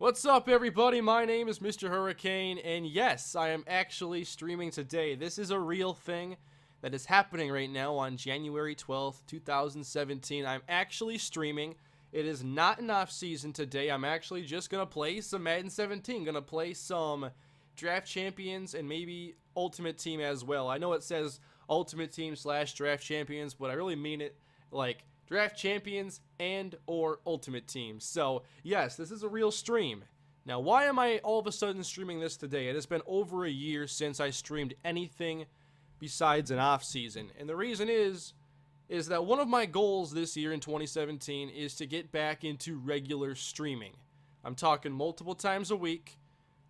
What's up, everybody? My name is MrHurriicane, and yes, I am actually streaming today. This is a real thing that is happening right now on January 12th, 2017. I'm actually streaming. It is not an off-season today. I'm actually just going to play some Madden 17. Going to play some Draft Champions and maybe Ultimate Team as well. I know it says Ultimate Team / Draft Champions, but I really mean it like Draft Champions and or Ultimate Team. So, yes, this is a real stream. Now, why am I all of a sudden streaming this today? It has been over a year since I streamed anything besides an off-season. And the reason is that one of my goals this year in 2017 is to get back into regular streaming. I'm talking multiple times a week.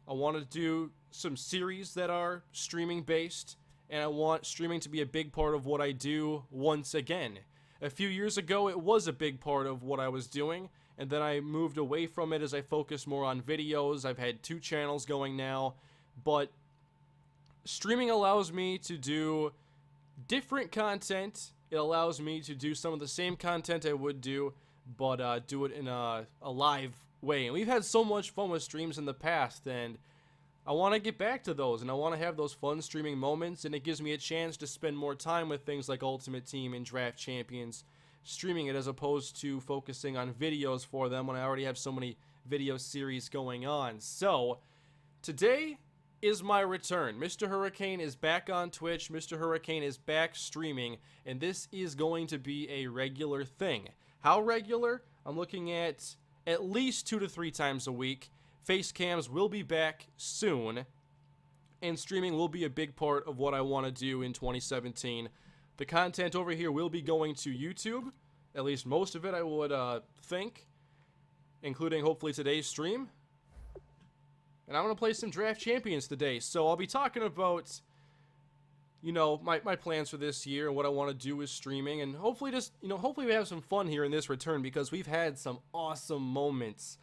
I want to do some series that are streaming based, and I want streaming to be a big part of what I do once again. A few years ago, it was a big part of what I was doing, and then I moved away from it as I focused more on videos. I've had 2 channels going now, but streaming allows me to do different content. It allows me to do some of the same content I would do, but do it in a live way. And we've had so much fun with streams in the past, and I want to get back to those, and I want to have those fun streaming moments, and it gives me a chance to spend more time with things like Ultimate Team and Draft Champions, streaming it as opposed to focusing on videos for them when I already have so many video series going on. So, today is my return. MrHurriicane is back on Twitch, MrHurriicane is back streaming, and this is going to be a regular thing. How regular? I'm looking at least 2 to 3 times a week. Face cams will be back soon, and streaming will be a big part of what I want to do in 2017. The content over here will be going to YouTube, at least most of it I would think, including hopefully today's stream. And I'm going to play some Draft Champions today, so I'll be talking about, you know, my plans for this year and what I want to do with streaming, and hopefully hopefully we have some fun here in this return because we've had some awesome moments.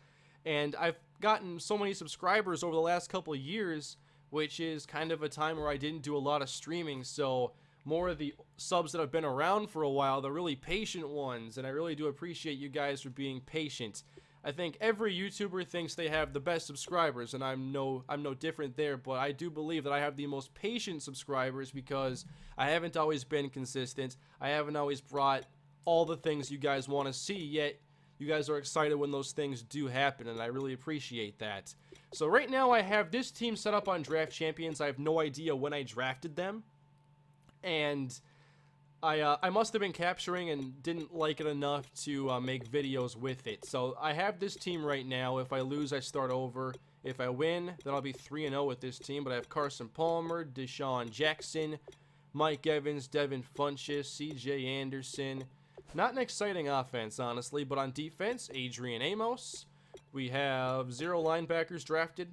And I've gotten so many subscribers over the last couple of years, which is kind of a time where I didn't do a lot of streaming, so more of the subs that have been around for a while, the really patient ones, and I really do appreciate you guys for being patient. I think every YouTuber thinks they have the best subscribers, and I'm no different there, but I do believe that I have the most patient subscribers because I haven't always been consistent. I haven't always brought all the things you guys want to see, yet you guys are excited when those things do happen, and I really appreciate that. So right now I have this team set up on Draft Champions. I have no idea when I drafted them, and I must have been capturing and didn't like it enough to make videos with it. So I have this team right now. If I lose, I start over. If I win, then I'll be 3-0 with this team. But I have Carson Palmer, Deshaun Jackson, Mike Evans, Devin Funchess, C.J. Anderson. Not an exciting offense, honestly, but on defense, Adrian Amos. We have 0 linebackers drafted.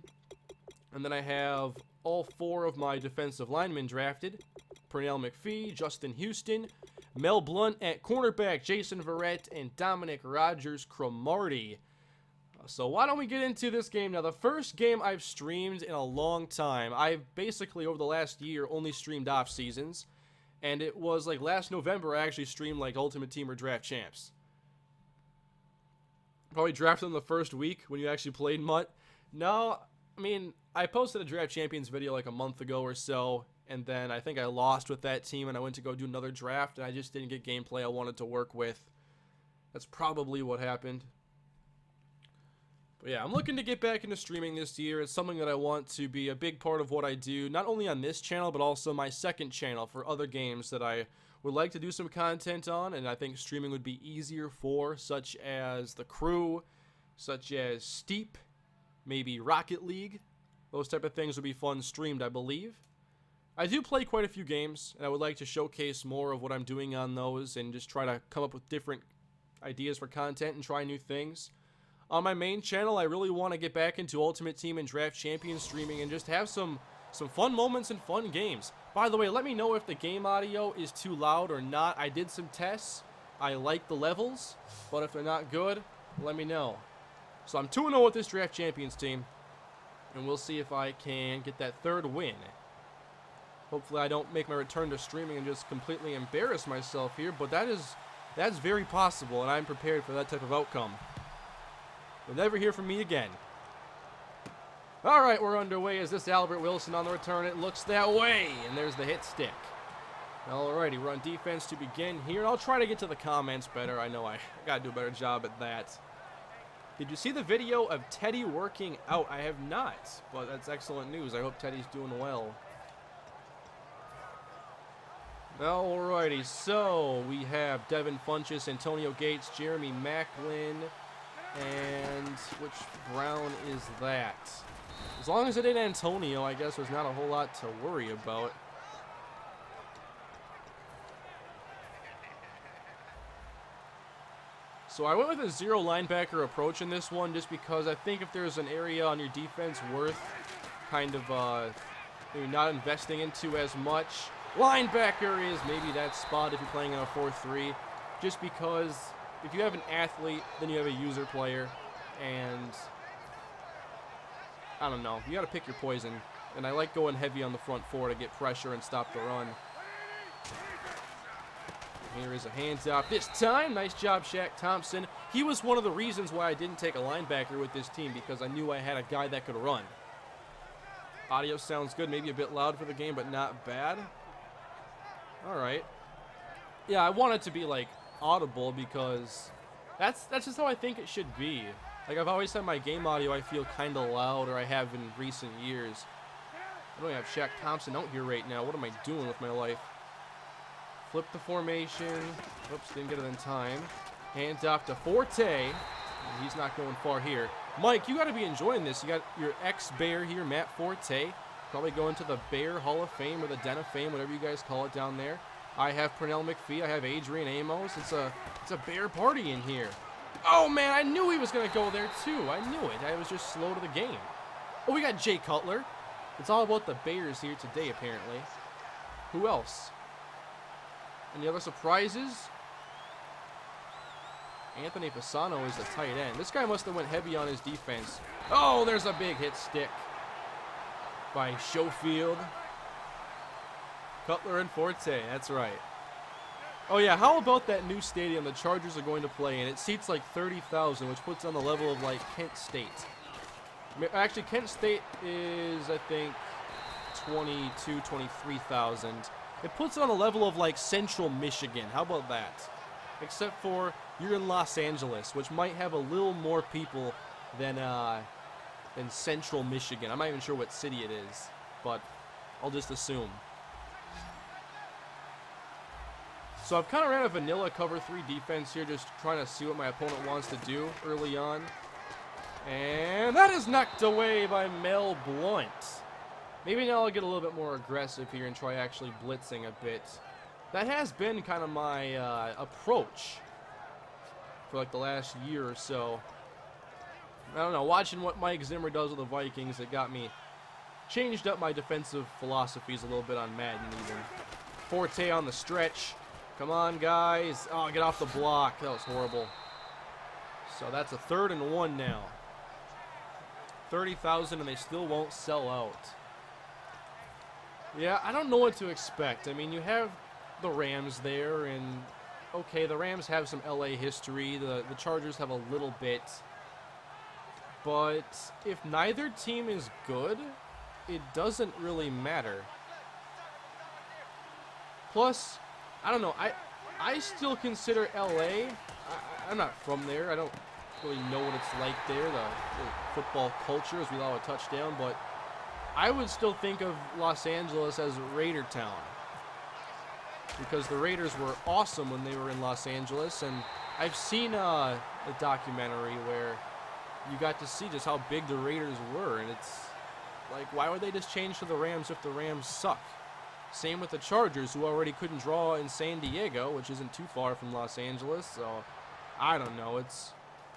And then I have all 4 of my defensive linemen drafted. Pernell McPhee, Justin Houston, Mel Blount at cornerback, Jason Verrett, and Dominic Rodgers-Cromartie. So why don't we get into this game? Now, the first game I've streamed in a long time. I've basically, over the last year, only streamed off seasons. And it was like last November I actually streamed like Ultimate Team or Draft Champs. Probably drafted them the first week when you actually played MUT. No, I mean, I posted a Draft Champions video like a month ago or so, and then I think I lost with that team and I went to go do another draft and I just didn't get gameplay I wanted to work with. That's probably what happened. But yeah, I'm looking to get back into streaming this year. It's something that I want to be a big part of what I do, not only on this channel, but also my second channel for other games that I would like to do some content on, and I think streaming would be easier for, such as The Crew, such as Steep, maybe Rocket League. Those type of things would be fun streamed, I believe. I do play quite a few games, and I would like to showcase more of what I'm doing on those and just try to come up with different ideas for content and try new things. On my main channel, I really want to get back into Ultimate Team and Draft Champions streaming and just have some fun moments and fun games. By the way, let me know if the game audio is too loud or not. I did some tests. I like the levels, but if they're not good, let me know. So I'm 2-0 with this Draft Champions team, and we'll see if I can get that 3rd win. Hopefully I don't make my return to streaming and just completely embarrass myself here, but that's very possible, and I'm prepared for that type of outcome. You'll never hear from me again. All right, we're underway. Is this Albert Wilson on the return? It looks that way. And there's the hit stick. All righty, we're on defense to begin here. I'll try to get to the comments better. I know I got to do a better job at that. Did you see the video of Teddy working out? I have not, but that's excellent news. I hope Teddy's doing well. Alrighty, so we have Devin Funchess, Antonio Gates, Jeremy Macklin, and which Brown is that? As long as it ain't Antonio, I guess there's not a whole lot to worry about. So I went with a zero linebacker approach in this one just because I think if there's an area on your defense worth kind of maybe not investing into as much, linebacker is maybe that spot if you're playing in a 4-3, just because if you have an athlete, then you have a user player, and I don't know, you got to pick your poison, and I like going heavy on the front four to get pressure and stop the run. Here is a hands off this time. Nice job, Shaq Thompson. He was one of the reasons why I didn't take a linebacker with this team, because I knew I had a guy that could run. Audio sounds good, maybe a bit loud for the game, but not bad. All right. Yeah, I want it to be like audible because that's just how I think it should be. Like I've always had my game audio I feel kind of loud, or I have in recent years. I don't have Shaq Thompson out here right now. What am I doing with my life? Flip the formation. Oops, didn't get it in time. Hands off to Forte. He's not going far here. Mike, you got to be enjoying this. You got your ex-Bear here, Matt Forte. Probably going to the Bear Hall of Fame or the Den of Fame, whatever you guys call it down there. I have Pernell McPhee. I have Adrian Amos. It's a Bear party in here. Oh, man, I knew he was going to go there, too. I knew it. I was just slow to the game. Oh, we got Jay Cutler. It's all about the Bears here today, apparently. Who else? Any other surprises? Anthony Fasano is the tight end. This guy must have went heavy on his defense. Oh, there's a big hit stick by Schofield. Cutler and Forte, that's right. Oh yeah, how about that new stadium the Chargers are going to play in? It seats like 30,000, which puts on the level of like Kent State. Actually, Kent State is, I think, 22, 23,000. It puts it on a level of like Central Michigan. How about that? Except for you're in Los Angeles, which might have a little more people than Central Michigan. I'm not even sure what city it is, but I'll just assume. So I've kind of ran a vanilla cover 3 defense here, just trying to see what my opponent wants to do early on. And that is knocked away by Mel Blount. Maybe now I'll get a little bit more aggressive here and try actually blitzing a bit. That has been kind of my approach for like the last year or so. I don't know, watching what Mike Zimmer does with the Vikings, it got me changed up my defensive philosophies a little bit on Madden even. Forte on the stretch. Come on, guys. Oh, get off the block. That was horrible. So that's a 3rd and 1 now. 30,000 and they still won't sell out. Yeah, I don't know what to expect. I mean, you have the Rams there, and okay, the Rams have some LA history. The Chargers have a little bit. But if neither team is good, it doesn't really matter. Plus, I don't know, I still consider LA, I'm not from there, I don't really know what it's like there, the football culture, as we allow a touchdown, but I would still think of Los Angeles as Raider Town. Because the Raiders were awesome when they were in Los Angeles, and I've seen a documentary where you got to see just how big the Raiders were, and it's like, why would they just change to the Rams if the Rams suck? Same with the Chargers, who already couldn't draw in San Diego, which isn't too far from Los Angeles, so I don't know.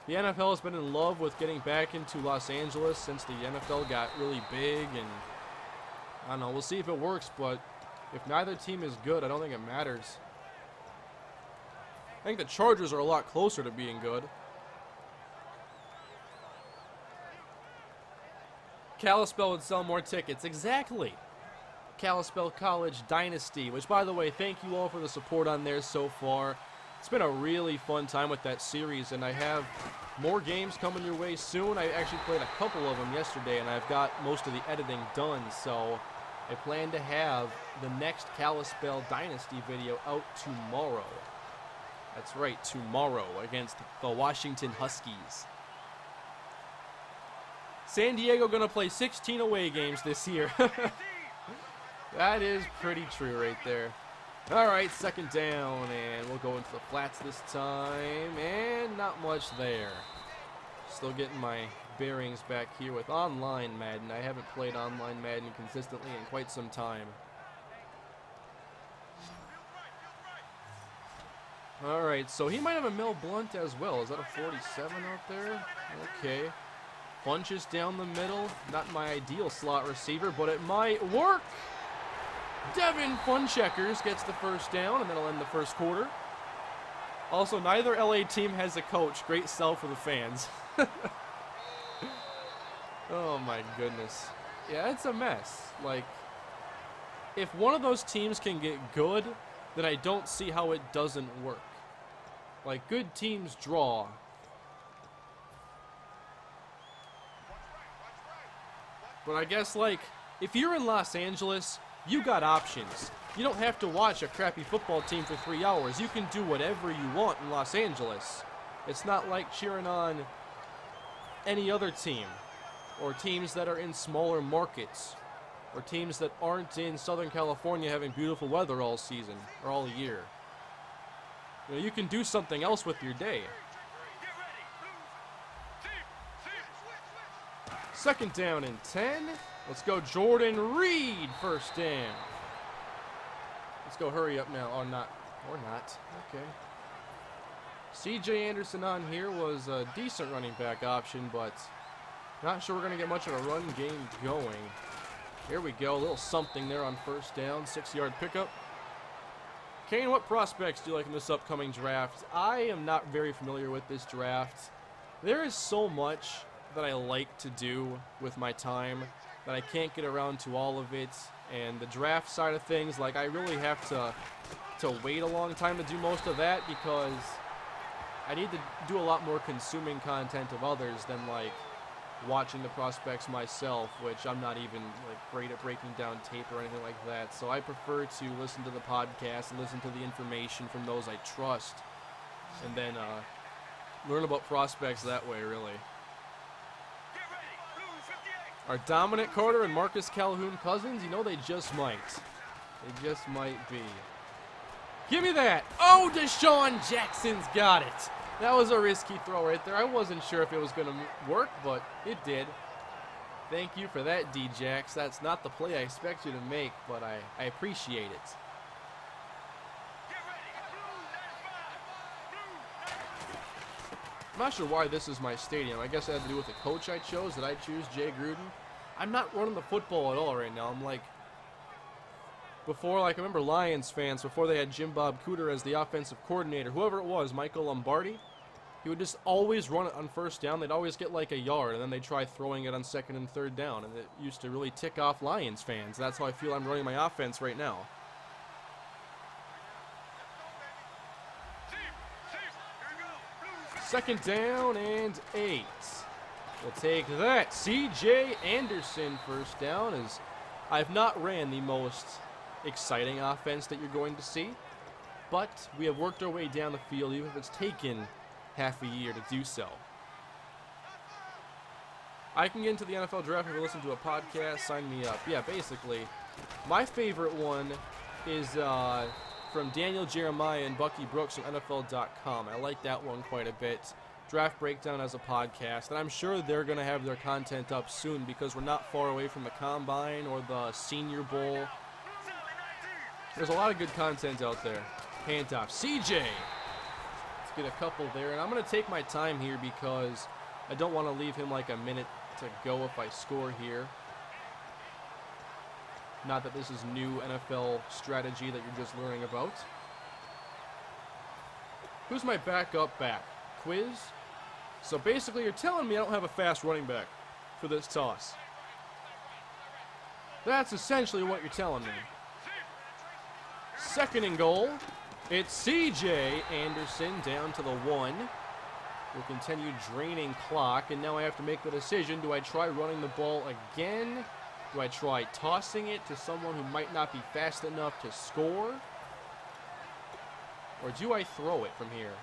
The NFL has been in love with getting back into Los Angeles since the NFL got really big, and I don't know, we'll see if it works, but if neither team is good, I don't think it matters. I think the Chargers are a lot closer to being good. Kalispell would sell more tickets. Exactly. Kalispell College Dynasty, which, by the way, thank you all for the support on there so far. It's been a really fun time with that series, and I have More games coming your way soon. I actually played a couple of them yesterday, and I've got most of the editing done, so I plan to have the next Kalispell Dynasty video out tomorrow. That's right, tomorrow against the Washington Huskies. San Diego going to play 16 away games this year. That is pretty true right there. All right, second down, and we'll go into the flats this time, and not much there. Still getting my bearings back here with online Madden. I haven't played online Madden consistently in quite some time. All right, so he might have a Mel Blount as well. Is that a 47 out there? Okay. Punches down the middle. Not my ideal slot receiver, but it might work. Devin Funcheckers gets the first down, and that'll end the first quarter. Also, neither LA team has a coach. Great sell for the fans. Oh my goodness. Yeah, it's a mess. Like, if one of those teams can get good, then I don't see how it doesn't work. Like, good teams draw. But I guess, like, if you're in Los Angeles, you got options. You don't have to watch a crappy football team for 3 hours. You can do whatever you want in Los Angeles. It's not like cheering on any other team, or teams that are in smaller markets, or teams that aren't in Southern California having beautiful weather all season, or all year. You know, you can do something else with your day. Second down and 10. Let's go Jordan Reed, first down. Let's go hurry up now. Or not. Okay. C.J. Anderson on here was a decent running back option, but not sure we're going to get much of a run game going. Here we go. A little something there on first down. 6-yard pickup. Kane, what prospects do you like in this upcoming draft? I am not very familiar with this draft. There is so much that I like to do with my time that I can't get around to all of it. And the draft side of things, like, I really have to wait a long time to do most of that, because I need to do a lot more consuming content of others than, like, watching the prospects myself, which I'm not even, like, great at breaking down tape or anything like that. So I prefer to listen to the podcast and listen to the information from those I trust, and then learn about prospects that way, really. Our Dominic Carter and Marcus Calhoun Cousins, you know, they just might. They just might be. Give me that. Oh, Deshaun Jackson's got it. That was a risky throw right there. I wasn't sure if it was going to work, but it did. Thank you for that, D-JAX. That's not the play I expect you to make, but I appreciate it. I'm not sure why this is my stadium. I guess it had to do with the coach I chose. Did I choose Jay Gruden? I'm not running the football at all right now. I'm like, before, like, I remember Lions fans, before they had Jim Bob Cooter as the offensive coordinator, whoever it was, Michael Lombardi, he would just always run it on first down. They'd always get like a yard, and then they'd try throwing it on second and third down, and it used to really tick off Lions fans. That's how I feel I'm running my offense right now. Second down and 8. We'll take that. C.J. Anderson first down, as I've not ran the most exciting offense that you're going to see, but we have worked our way down the field, even if it's taken half a year to do so. I can get into the NFL draft if you listen to a podcast. Sign me up. Yeah, basically, my favorite one is from Daniel Jeremiah and Bucky Brooks from NFL.com. I like that one quite a bit. Draft Breakdown as a podcast, and I'm sure they're going to have their content up soon, because we're not far away from the Combine or the Senior Bowl. There's a lot of good content out there. Handoff. CJ! Let's get a couple there, and I'm going to take my time here because I don't want to leave him like a minute to go if I score here. Not that this is new NFL strategy that you're just learning about. Who's my backup back? Quiz? So basically you're telling me I don't have a fast running back for this toss. That's essentially what you're telling me. Second and goal. It's C.J. Anderson down to the 1. will continue draining clock, and now I have to make the decision. Do I try running the ball again? Do I try tossing it to someone who might not be fast enough to score? Or do I throw it from here?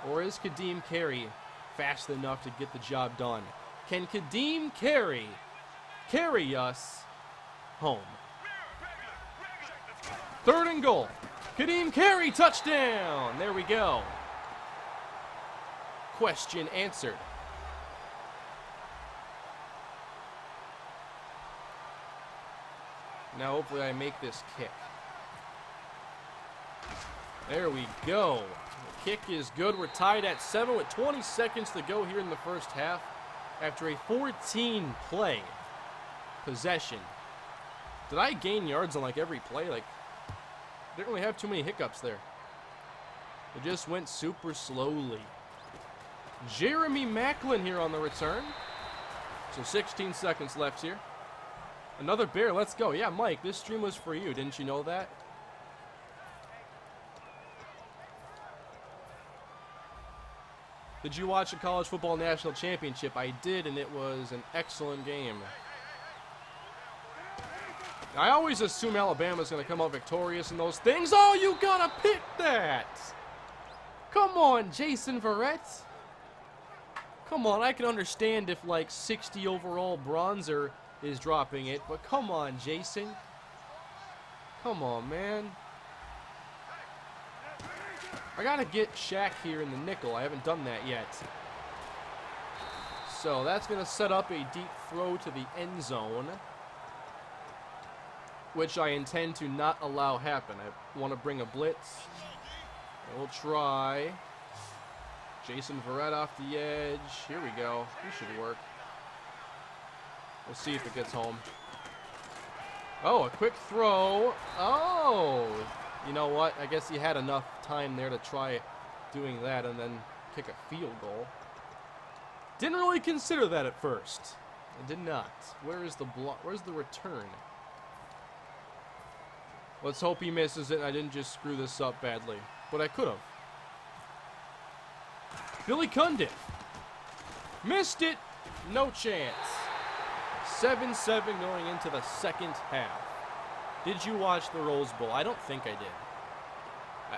Or is Kadeem Carey fast enough to get the job done? Can Kadeem Carey carry us home? 3rd and goal. Kadeem Carey, touchdown! There we go. Question answered. Now hopefully I make this kick. There we go. The kick is good. We're tied at 7 with 20 seconds to go here in the first half after a 14-play possession. Did I gain yards on like every play? Like, didn't really have too many hiccups there. It just went super slowly. Jeremy Macklin here on the return. So 16 seconds left here. Another Bear, let's go. Yeah, Mike, this stream was for you. Didn't you know that? Did you watch the College Football National Championship? I did, and it was an excellent game. I always assume Alabama's going to come out victorious in those things. Oh, you gotta pick that! Come on, Jason Verrett. Come on, I can understand if like 60 overall bronzer is dropping it, but come on, Jason. Come on, man. I gotta get Shaq here in the nickel. I haven't done that yet. So that's gonna set up a deep throw to the end zone, which I intend to not allow happen. I want to bring a blitz. We'll try. Jason Verrett off the edge. Here we go. This should work. We'll see if it gets home. Oh, a quick throw. Oh! You know what? I guess he had enough time there to try doing that and then kick a field goal. Didn't really consider that at first. I did not. Where is the block? Where's the return? Let's hope he misses it and I didn't just screw this up badly. But I could have. Billy Cundiff. Missed it. No chance. 7-7 going into the second half. Did you watch the Rose Bowl? I don't think I did.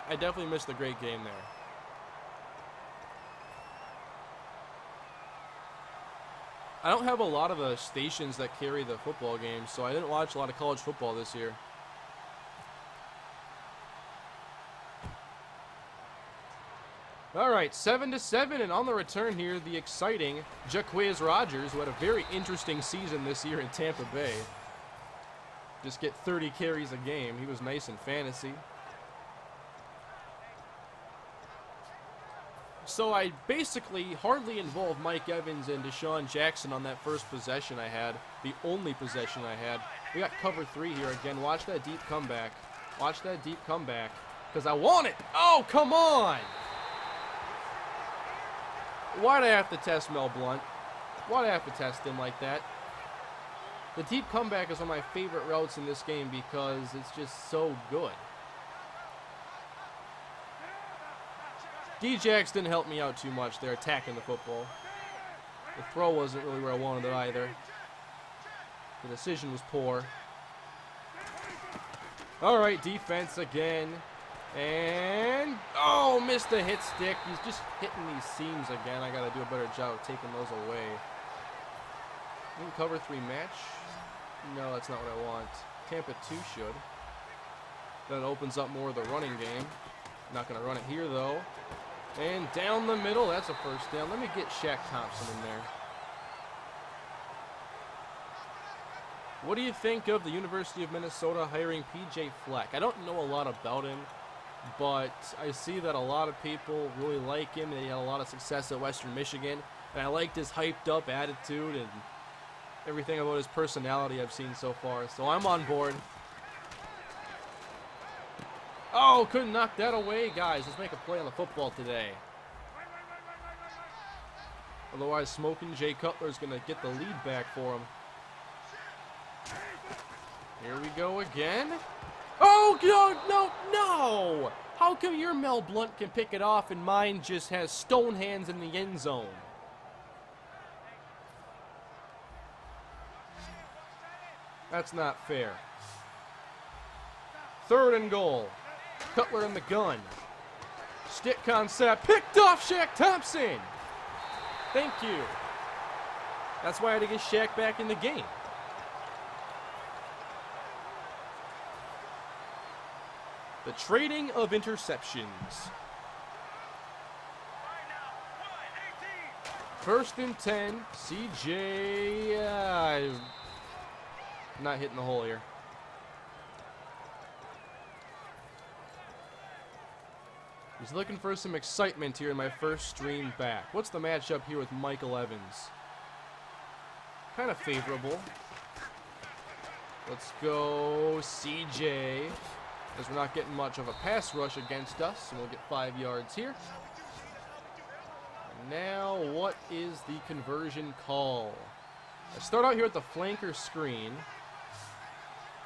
I definitely missed a great game there. I don't have a lot of the stations that carry the football games, so I didn't watch a lot of college football this year. All right, 7-7, and on the return here, the exciting Jaquiz Rogers, who had a very interesting season this year in Tampa Bay. Just get 30 carries a game. He was nice in fantasy. So I basically hardly involved Mike Evans and Deshaun Jackson on that first possession I had, the only possession I had. We got cover 3 here again. Watch that deep comeback. Watch that deep comeback, because I want it. Oh, come on! Why'd I have to test Mel Blount? Why'd I have to test him like that? The deep comeback is one of my favorite routes in this game because it's just so good. D-JAX didn't help me out too much there attacking the football. The throw wasn't really where I wanted it either. The decision was poor. All right, defense again. And, oh, missed the hit stick. He's just hitting these seams again. I got to do a better job of taking those away. Cover 3 match. No, that's not what I want. Tampa 2 should. Then it opens up more of the running game. Not going to run it here, though. And down the middle. That's a first down. Let me get Shaq Thompson in there. What do you think of the University of Minnesota hiring P.J. Fleck? I don't know a lot about him, but I see that a lot of people really like him. He had a lot of success at Western Michigan, and I liked his hyped-up attitude and everything about his personality I've seen so far, so I'm on board. Oh, couldn't knock that away, guys. Let's make a play on the football today. Otherwise, Smoking Jay Cutler's going to get the lead back for him. Here we go again. Oh, no, no, no! How come your Mel Blount can pick it off and mine just has stone hands in the end zone? That's not fair. 3rd and goal. Cutler in the gun. Stick concept. Picked off Shaq Thompson. Thank you. That's why I had to get Shaq back in the game. The trading of interceptions. 1st and 10. CJ. Not hitting the hole here. He's looking for some excitement here in my first stream back. What's the matchup here with Michael Evans? Kind of favorable. Let's go CJ. As we're not getting much of a pass rush against us, and we'll get 5 yards here. And now, what is the conversion call? I start out here with the flanker screen,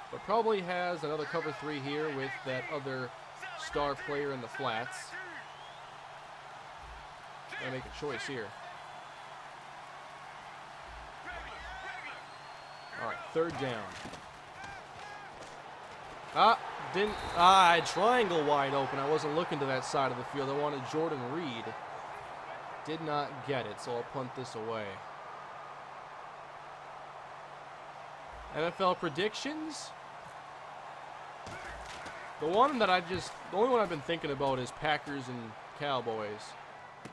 but probably has another cover 3 here with that other star player in the flats. Gotta make a choice here. All right, 3rd down. I had triangle wide open. I wasn't looking to that side of the field. I wanted Jordan Reed. Did not get it, so I'll punt this away. NFL predictions. The only one I've been thinking about is Packers and Cowboys.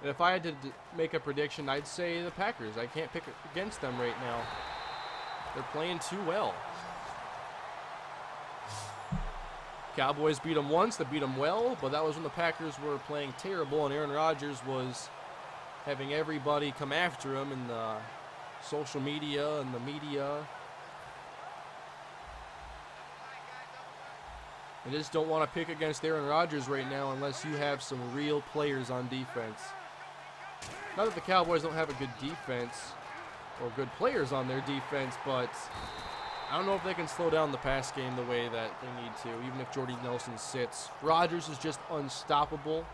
And if I had to make a prediction, I'd say the Packers. I can't pick against them right now. They're playing too well. Cowboys beat them once, they beat them well, but that was when the Packers were playing terrible and Aaron Rodgers was having everybody come after him in the social media and the media. I just don't want to pick against Aaron Rodgers right now unless you have some real players on defense. Not that the Cowboys don't have a good defense or good players on their defense, but I don't know if they can slow down the pass game the way that they need to, even if Jordy Nelson sits. Rodgers is just unstoppable.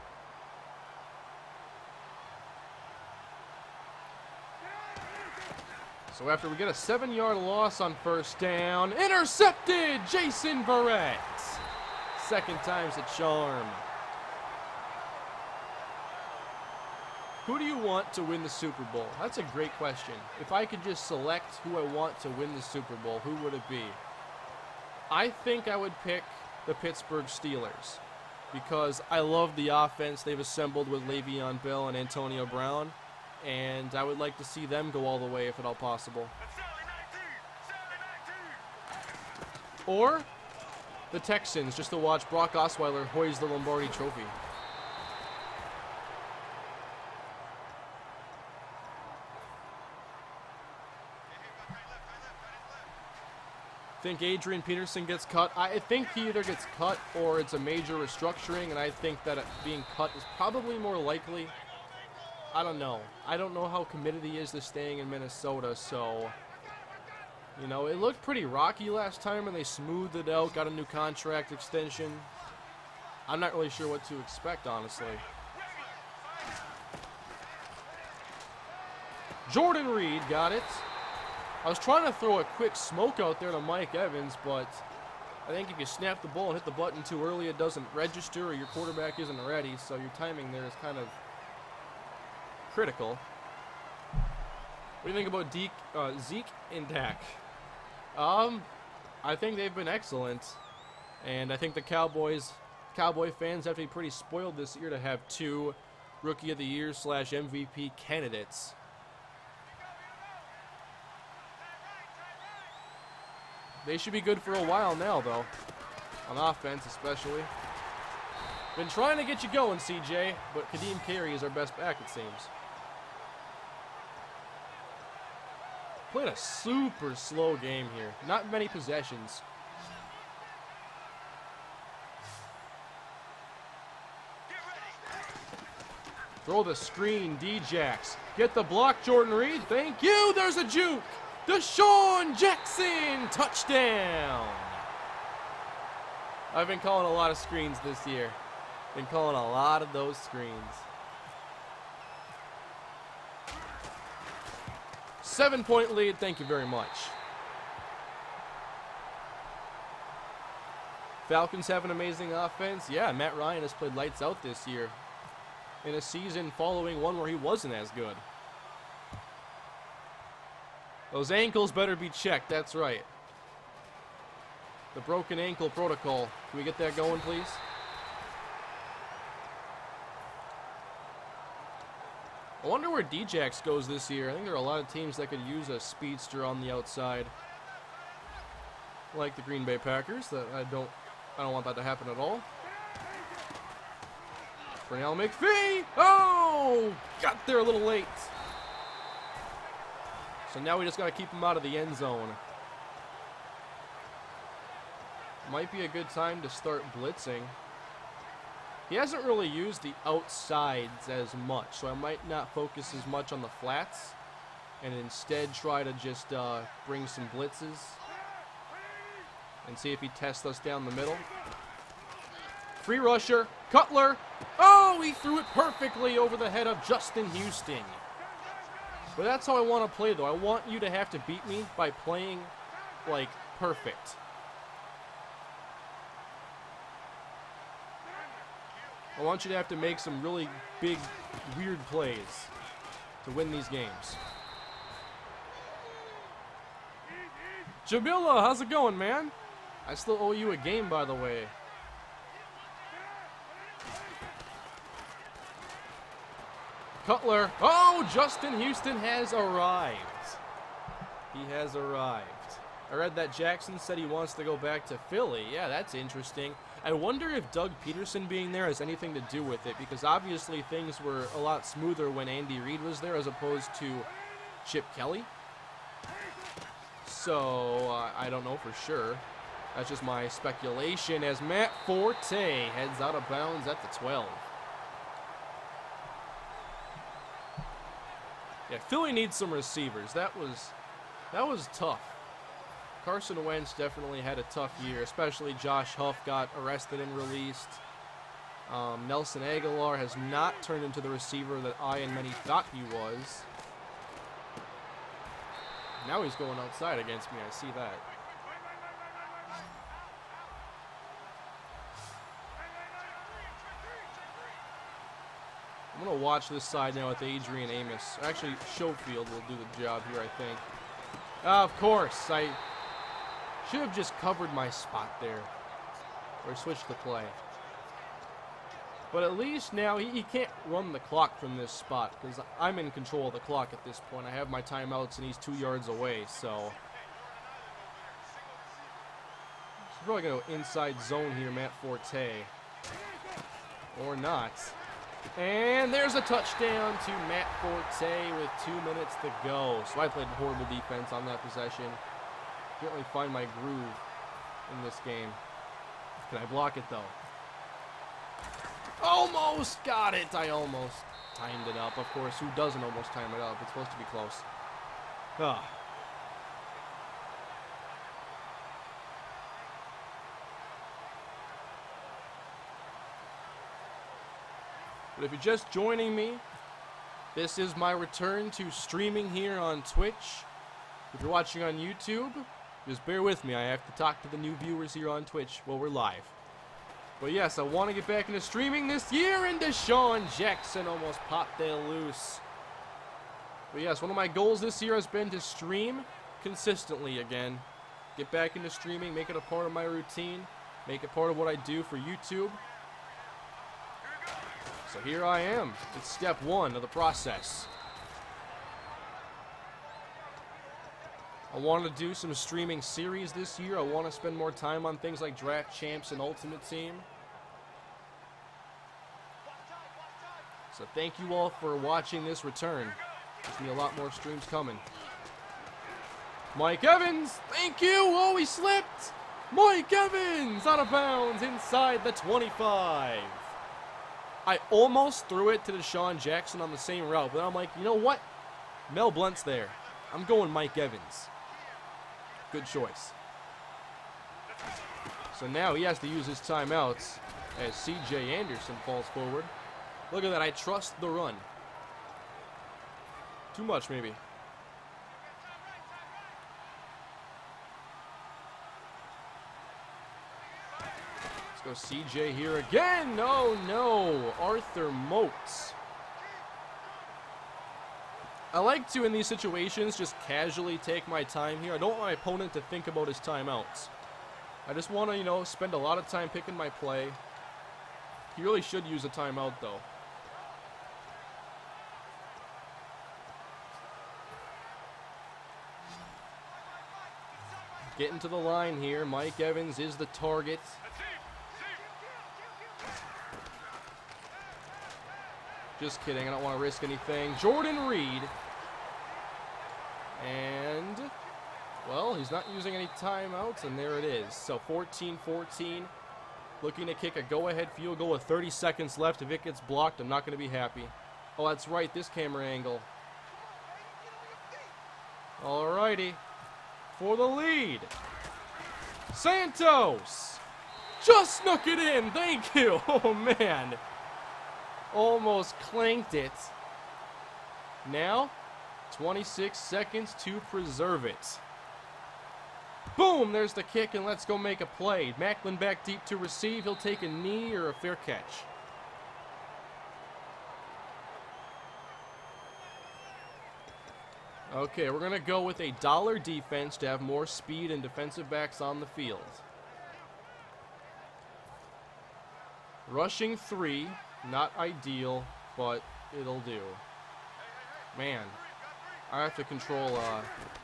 So after we get a 7-yard loss on 1st down, intercepted Jason Verrett. 2nd time's a charm. Who do you want to win the Super Bowl? That's a great question. If I could just select who I want to win the Super Bowl, who would it be? I think I would pick the Pittsburgh Steelers because I love the offense they've assembled with Le'Veon Bell and Antonio Brown, and I would like to see them go all the way if at all possible. Or the Texans, just to watch Brock Osweiler hoist the Lombardi Trophy. Think Adrian Peterson gets cut? I think he either gets cut or it's a major restructuring, and I think that being cut is probably more likely. I don't know. I don't know how committed he is to staying in Minnesota, so, you know, it looked pretty rocky last time, and they smoothed it out, got a new contract extension. I'm not really sure what to expect, honestly. Jordan Reed got it. I was trying to throw a quick smoke out there to Mike Evans, but I think if you snap the ball and hit the button too early, it doesn't register or your quarterback isn't ready, so your timing there is kind of critical. What do you think about Zeke and Dak? I think they've been excellent, and I think the Cowboy fans have to be pretty spoiled this year to have 2 Rookie of the Year / MVP candidates. They should be good for a while now, though. On offense, especially. Been trying to get you going, CJ, but Kadeem Carey is our best back, it seems. Played a super slow game here. Not many possessions. Throw the screen, D-JAX. Get the block, Jordan Reed. Thank you. There's a juke. Deshaun Jackson, touchdown. I've been calling a lot of screens this year. Been calling a lot of those screens. 7-point lead. Thank you very much. Falcons have an amazing offense. Yeah, Matt Ryan has played lights out this year in a season following one where he wasn't as good. Those ankles better be checked. That's right. The broken ankle protocol. Can we get that going, please? I wonder where D-JAX goes this year. I think there are a lot of teams that could use a speedster on the outside. Like the Green Bay Packers. That I don't want that to happen at all. Pernell McPhee! Oh! Got there a little late. So now we just got to keep him out of the end zone. Might be a good time to start blitzing. He hasn't really used the outsides as much, so I might not focus as much on the flats and instead try to just bring some blitzes and see if he tests us down the middle. Free rusher, Cutler. Oh, he threw it perfectly over the head of Justin Houston. But that's how I want to play, though. I want you to have to beat me by playing, like, perfect. I want you to have to make some really big, weird plays to win these games. Jamila, how's it going, man? I still owe you a game, by the way. Cutler. Oh, Justin Houston has arrived. He has arrived. I read that Jackson said he wants to go back to Philly. Yeah, that's interesting. I wonder if Doug Peterson being there has anything to do with it, because obviously things were a lot smoother when Andy Reid was there as opposed to Chip Kelly. So, I don't know for sure. That's just my speculation as Matt Forte heads out of bounds at the 12. Yeah, Philly needs some receivers. That was tough. Carson Wentz definitely had a tough year, especially Josh Huff got arrested and released. Nelson Aguilar has not turned into the receiver that I and many thought he was. Now he's going outside against me. I see that. I'm going to watch this side now with Adrian Amos. Actually, Schofield will do the job here, I think. Of course, I should have just covered my spot there. Or switched the play. But at least now he can't run the clock from this spot, because I'm in control of the clock at this point. I have my timeouts and he's 2 yards away, so. He's probably going to go inside zone here, Matt Forte. Or not. And there's a touchdown to Matt Forte with 2 minutes to go. So I played horrible defense on that possession. Can't really find my groove in this game. Can I block it, though? Almost got it. I almost timed it up. Of course, who doesn't almost time it up? It's supposed to be close. Ah. But if you're just joining me, this is my return to streaming here on Twitch. If you're watching on YouTube, just bear with me. I have to talk to the new viewers here on Twitch while we're live. But yes, I want to get back into streaming this year, and Deshaun Jackson almost popped that loose. But yes, one of my goals this year has been to stream consistently again. Get back into streaming, make it a part of my routine, make it part of what I do for YouTube. So here I am. It's step one of the process. I want to do some streaming series this year. I want to spend more time on things like Draft Champs and Ultimate Team. So thank you all for watching this return. There's me a lot more streams coming. Mike Evans, thank you. Oh, he slipped. Mike Evans out of bounds inside the 25. I almost threw it to Deshaun Jackson on the same route, but I'm like, you know what? Mel Blount's there. I'm going Mike Evans. Good choice. So now he has to use his timeouts as C.J. Anderson falls forward. Look at that. I trust the run. Too much, maybe. Let's go C.J. here again. Oh, no. Arthur Motes. I like to, in these situations, just casually take my time here. I don't want my opponent to think about his timeouts. I just want to, you know, spend a lot of time picking my play. He really should use a timeout, though. Getting to the line here. Mike Evans is the target. Just kidding. I don't want to risk anything. Jordan Reed. And, well, he's not using any timeouts, and there it is. So 14-14. Looking to kick a go-ahead field goal with 30 seconds left. If it gets blocked, I'm not going to be happy. Oh, that's right. This camera angle. Alrighty. For the lead. Santos. Just snuck it in. Thank you. Oh, man. Almost clanked it. Now, 26 seconds to preserve it. Boom, there's the kick, and let's go make a play. Macklin back deep to receive. He'll take a knee or a fair catch. Okay, we're going to go with a dollar defense to have more speed and defensive backs on the field. Rushing 3. Not ideal, but it'll do. Man, I have to control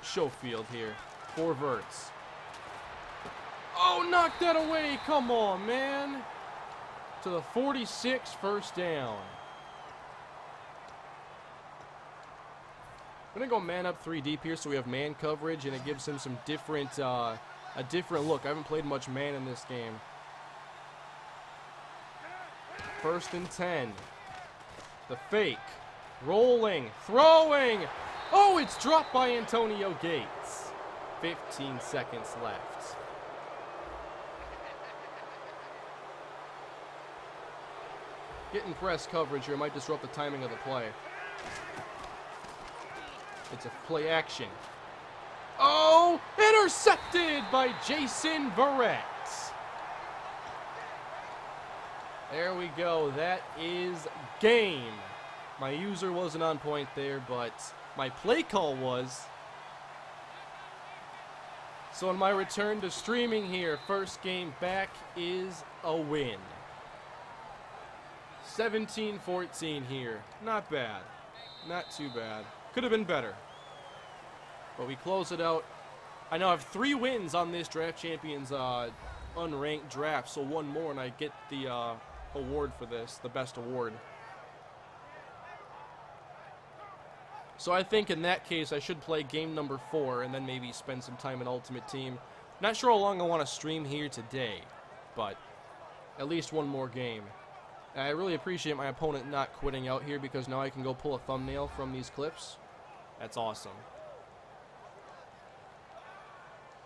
Schofield here. 4 verts. Oh, knock that away. Come on, man. To the 46, first down. I'm going to go man up 3 deep here so we have man coverage, and it gives him some different, a different look. I haven't played much man in this game. 1st and 10. The fake. Rolling. Throwing. Oh, it's dropped by Antonio Gates. 15 seconds left. Getting press coverage here might disrupt the timing of the play. It's a play action. Oh, intercepted by Jason Verrett. There we go. That is game. My user wasn't on point there, but my play call was. So in my return to streaming here, first game back is a win. 17-14 here. Not bad. Not too bad. Could have been better. But we close it out. I now have 3 wins on this Draft Champions unranked draft, so 1 more and I get the award for this, the best award. So I think in that case I should play game number 4 and then maybe spend some time in Ultimate Team. Not sure how long I want to stream here today, but at least 1 more game. And I really appreciate my opponent not quitting out here because now I can go pull a thumbnail from these clips. That's awesome.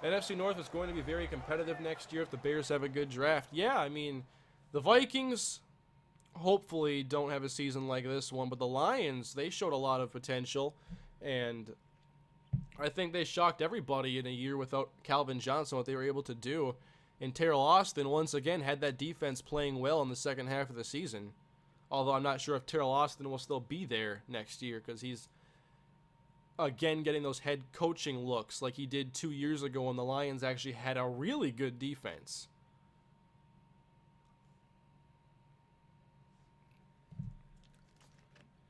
NFC North is going to be very competitive next year if the Bears have a good draft. Yeah, I mean, the Vikings hopefully don't have a season like this one, but the Lions, they showed a lot of potential, and I think they shocked everybody in a year without Calvin Johnson, what they were able to do. And Terrell Austin, once again, had that defense playing well in the second half of the season. Although I'm not sure if Terrell Austin will still be there next year because he's, again, getting those head coaching looks like he did 2 years ago when the Lions actually had a really good defense.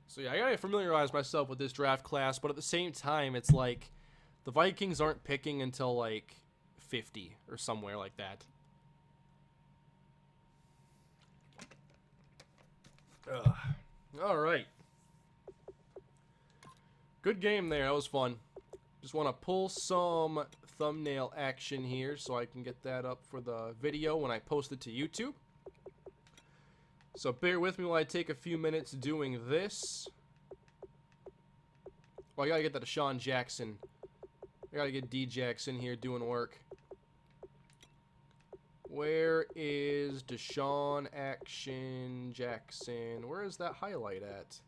So yeah, I gotta familiarize myself with this draft class, but at the same time, it's like the Vikings aren't picking until like 50 or somewhere like that. All right. Good game there. That was fun. Just want to pull some thumbnail action here so I can get that up for the video when I post it to YouTube. So bear with me while I take a few minutes doing this. Well, I gotta get that to Sean Jackson. I gotta get D-JAX in here doing work. Where is Deshaun Action Jackson? Where is that highlight at?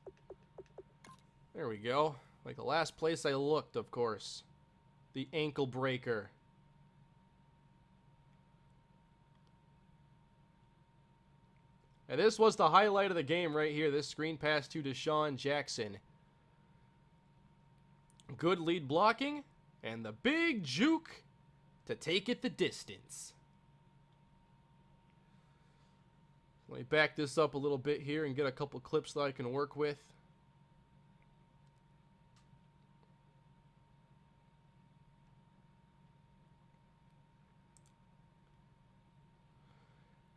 There we go. Like the last place I looked, of course. The ankle breaker. And this was the highlight of the game right here. This screen pass to Deshaun Jackson. Good lead blocking. And the big juke to take it the distance. Let me back this up a little bit here and get a couple clips that I can work with.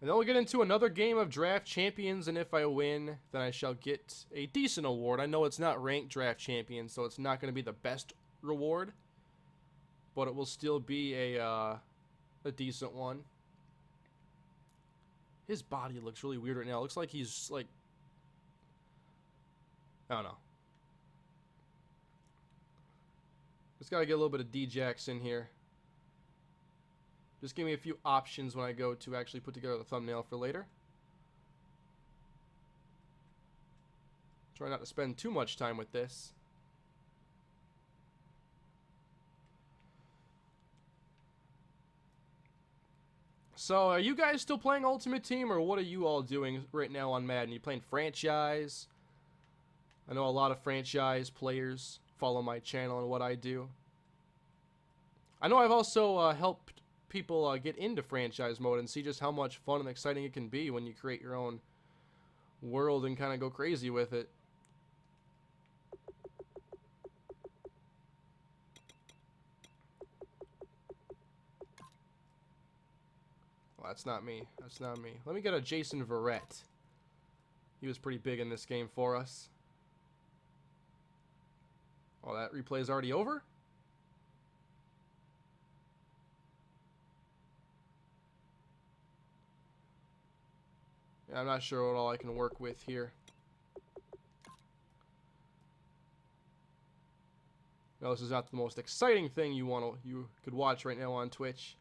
And then we'll get into another game of Draft Champions, and if I win, then I shall get a decent award. I know it's not ranked Draft Champions, so it's not going to be the best reward, but it will still be a decent one. His body looks really weird right now. It looks like he's like, I don't know. Just got to get a little bit of D-JAX in here. Just give me a few options when I go to actually put together the thumbnail for later. Try not to spend too much time with this. So, are you guys still playing Ultimate Team, or what are you all doing right now on Madden? You playing franchise? I know a lot of franchise players follow my channel and what I do. I know I've also helped people get into franchise mode and see just how much fun and exciting it can be when you create your own world and kind of go crazy with it. Well, that's not me. That's not me. Let me get a Jason Verrett. He was pretty big in this game for us. Oh, that replay is already over? Yeah, I'm not sure what all I can work with here. No, this is not the most exciting thing you could watch right now on Twitch.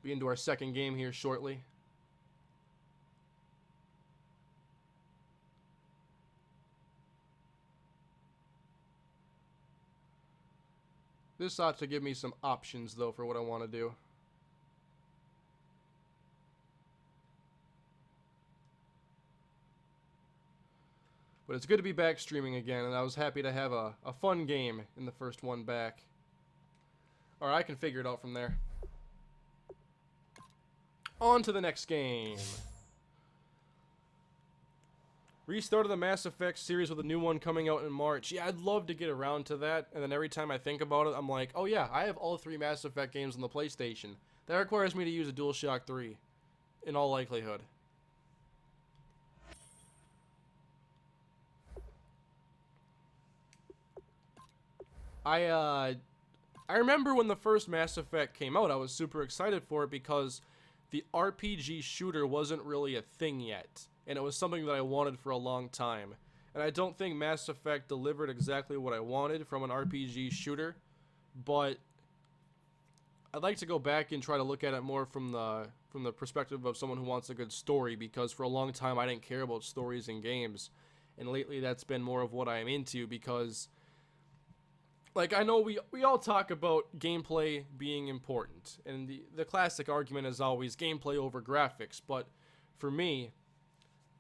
Be into our second game here shortly. This ought to give me some options, though, for what I want to do. But it's good to be back streaming again, and I was happy to have a fun game in the first one back. Alright, I can figure it out from there. On to the next game. Restart of the Mass Effect series with a new one coming out in March. Yeah, I'd love to get around to that, and then every time I think about it, I'm like, oh yeah, I have all 3 Mass Effect games on the PlayStation. That requires me to use a DualShock 3, in all likelihood. I remember when the first Mass Effect came out, I was super excited for it because the RPG shooter wasn't really a thing yet, and it was something that I wanted for a long time. And I don't think Mass Effect delivered exactly what I wanted from an RPG shooter, but I'd like to go back and try to look at it more from the perspective of someone who wants a good story, because for a long time I didn't care about stories in games, and lately that's been more of what I'm into, because like, I know we all talk about gameplay being important, and the classic argument is always gameplay over graphics, but for me,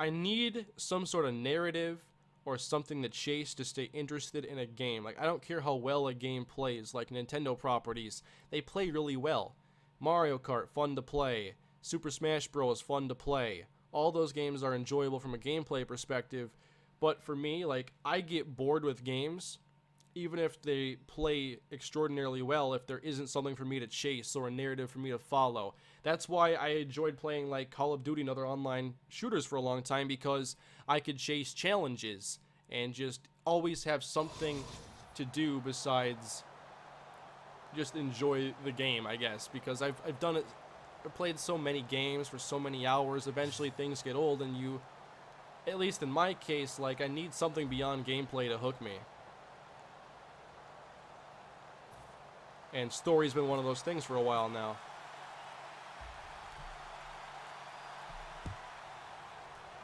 I need some sort of narrative or something to chase to stay interested in a game. Like, I don't care how well a game plays, like Nintendo properties, they play really well. Mario Kart, fun to play. Super Smash Bros, fun to play. All those games are enjoyable from a gameplay perspective, but for me, like, I get bored with games even if they play extraordinarily well, if there isn't something for me to chase or a narrative for me to follow. That's why I enjoyed playing like Call of Duty and other online shooters for a long time, because I could chase challenges and just always have something to do besides just enjoy the game, I guess, because I've done it. I've played so many games for so many hours. Eventually things get old, and you, at least in my case, like, I need something beyond gameplay to hook me. And story's been one of those things for a while now.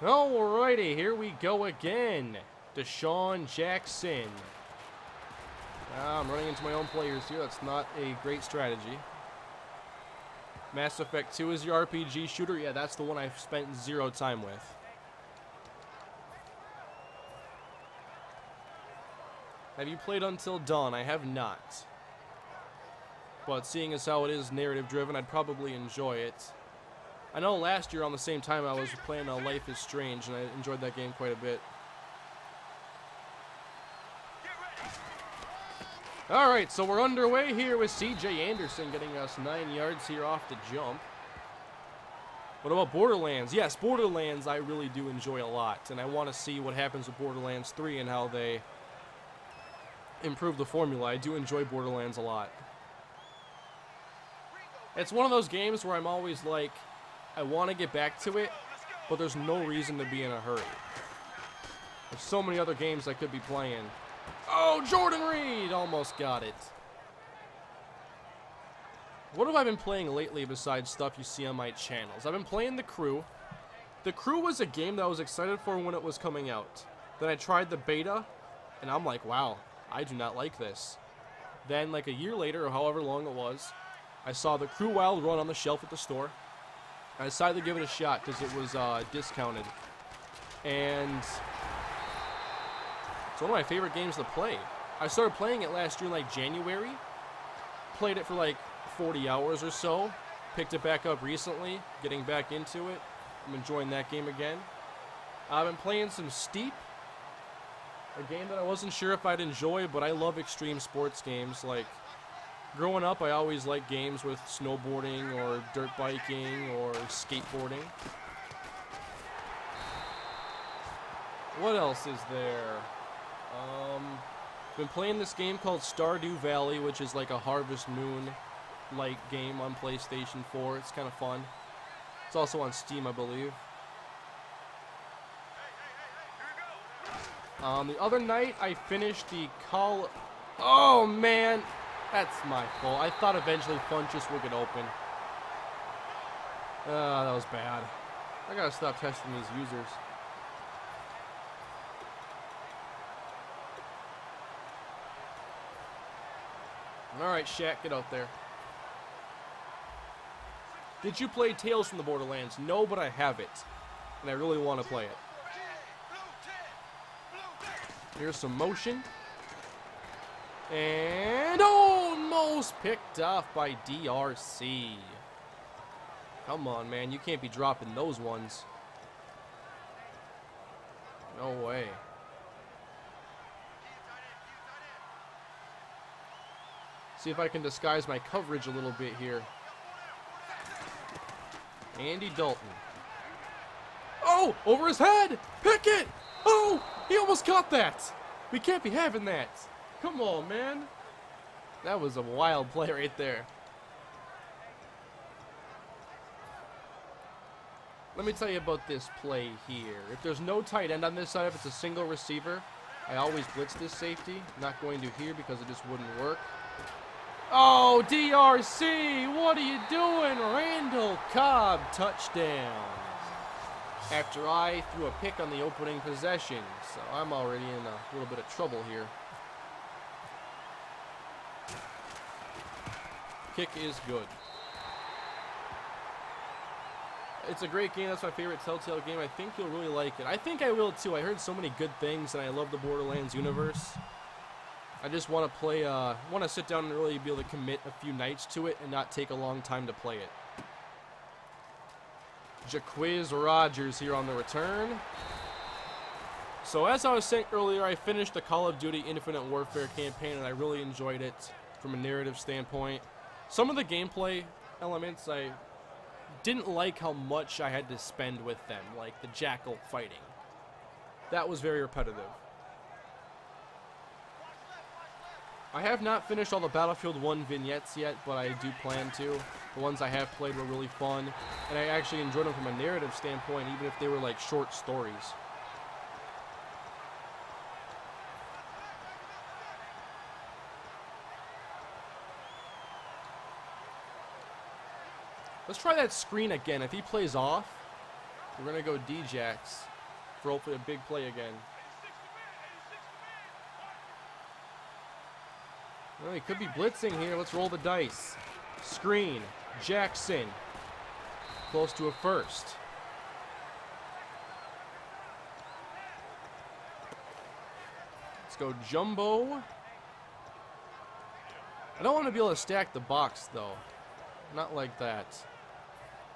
Alrighty, here we go again. Deshaun Jackson. I'm running into my own players here. That's not a great strategy. Mass Effect 2 is your RPG shooter. Yeah, that's the one I've spent 0 time with. Have you played Until Dawn? I have not. But seeing as how it is narrative driven, I'd probably enjoy it. I know last year on the same time I was playing Life is Strange, and I enjoyed that game quite a bit. Alright, so we're underway here with C.J. Anderson getting us 9 yards here off the jump. What about Borderlands? Yes, Borderlands I really do enjoy a lot, and I want to see what happens with Borderlands 3 and how they improve the formula. I do enjoy Borderlands a lot. It's one of those games where I'm always like, I want to get back to it, but there's no reason to be in a hurry. There's so many other games I could be playing. Oh, Jordan Reed almost got it. What have I been playing lately besides stuff you see on my channels? I've been playing The Crew. The Crew was a game that I was excited for when it was coming out. Then I tried the beta, and I'm like, wow, I do not like this. Then, like a year later, or however long it was, I saw The Crew Wild Run on the shelf at the store. I decided to give it a shot because it was discounted. And it's one of my favorite games to play. I started playing it last year in like January. Played it for like 40 hours or so. Picked it back up recently, getting back into it. I'm enjoying that game again. I've been playing some Steep, a game that I wasn't sure if I'd enjoy, but I love extreme sports games. Like, growing up, I always liked games with snowboarding or dirt biking or skateboarding. What else is there? Been playing this game called Stardew Valley, which is like a Harvest Moon-like game on PlayStation 4. It's kind of fun. It's also on Steam, I believe. The other night, I finished the Call... Oh, man! That's my fault. I thought eventually Funchess would get open. That was bad. I gotta stop testing these users. Alright, Shaq, get out there. Did you play Tales from the Borderlands? No, but I have it. And I really want to play it. Here's some motion. And almost picked off by DRC. Come on, man. You can't be dropping those ones. No way. See if I can disguise my coverage a little bit here. Andy Dalton. Oh, over his head! Pickett! Oh, he almost caught that! We can't be having that. Come on, man. That was a wild play right there. Let me tell you about this play here. If there's no tight end on this side, if it's a single receiver, I always blitz this safety. Not going to here because it just wouldn't work. Oh, DRC, what are you doing? Randall Cobb, touchdown. After I threw a pick on the opening possession. So I'm already in a little bit of trouble here. Kick is good. It's a great game. That's my favorite Telltale game. I think you'll really like it. I think I will too. I heard so many good things, and I love the Borderlands universe. I just want to play, want to sit down and really be able to commit a few nights to it and not take a long time to play it. Jaquiz Rogers here on the return. So as I was saying earlier, I finished the Call of Duty Infinite Warfare campaign, and I really enjoyed it from a narrative standpoint. Some of the gameplay elements, I didn't like how much I had to spend with them, like the jackal fighting. That was very repetitive. I have not finished all the Battlefield 1 vignettes yet, but I do plan to. The ones I have played were really fun, and I actually enjoyed them from a narrative standpoint, even if they were like short stories. Let's try that screen again. If he plays off, we're going to go D-JAX for hopefully a big play again. Well, he could be blitzing here. Let's roll the dice. Screen. Jackson. Close to a first. Let's go jumbo. I don't want to be able to stack the box, though. Not like that.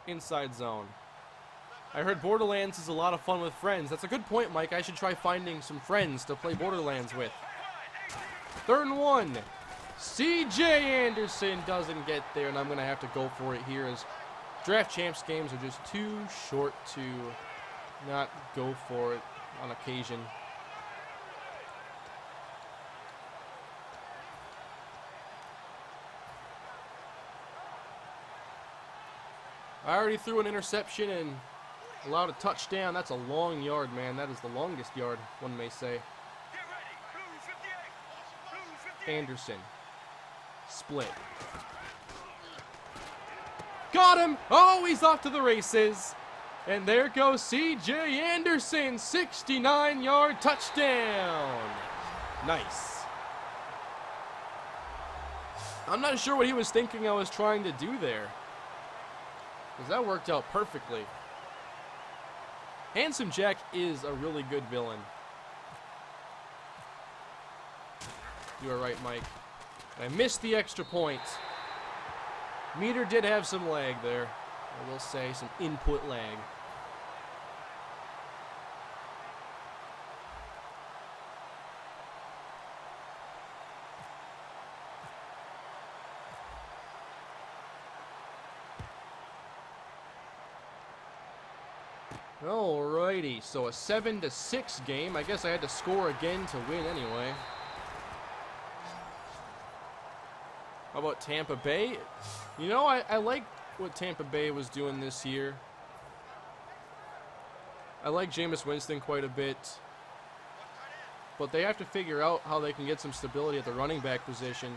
Inside zone. I heard Borderlands is a lot of fun with friends. That's a good point, Mike. I should try finding some friends to play Borderlands with. 3rd and 1. C.J. Anderson doesn't get there, and I'm going to have to go for it here as Draft Champs games are just too short to not go for it on occasion. I already threw an interception and allowed a touchdown. That's a long yard, man. That is the longest yard, one may say. Anderson. Split. Got him! Oh, he's off to the races. And there goes C.J. Anderson. 69-yard touchdown. Nice. I'm not sure what he was thinking I was trying to do there, because that worked out perfectly. Handsome Jack is a really good villain. You are right, Mike. I missed the extra point. Meter did have some lag there. I will say some input lag. Alrighty, so a 7-6 game. I guess I had to score again to win anyway. How about Tampa Bay? You know, I like what Tampa Bay was doing this year. I like Jameis Winston quite a bit. But they have to figure out how they can get some stability at the running back position.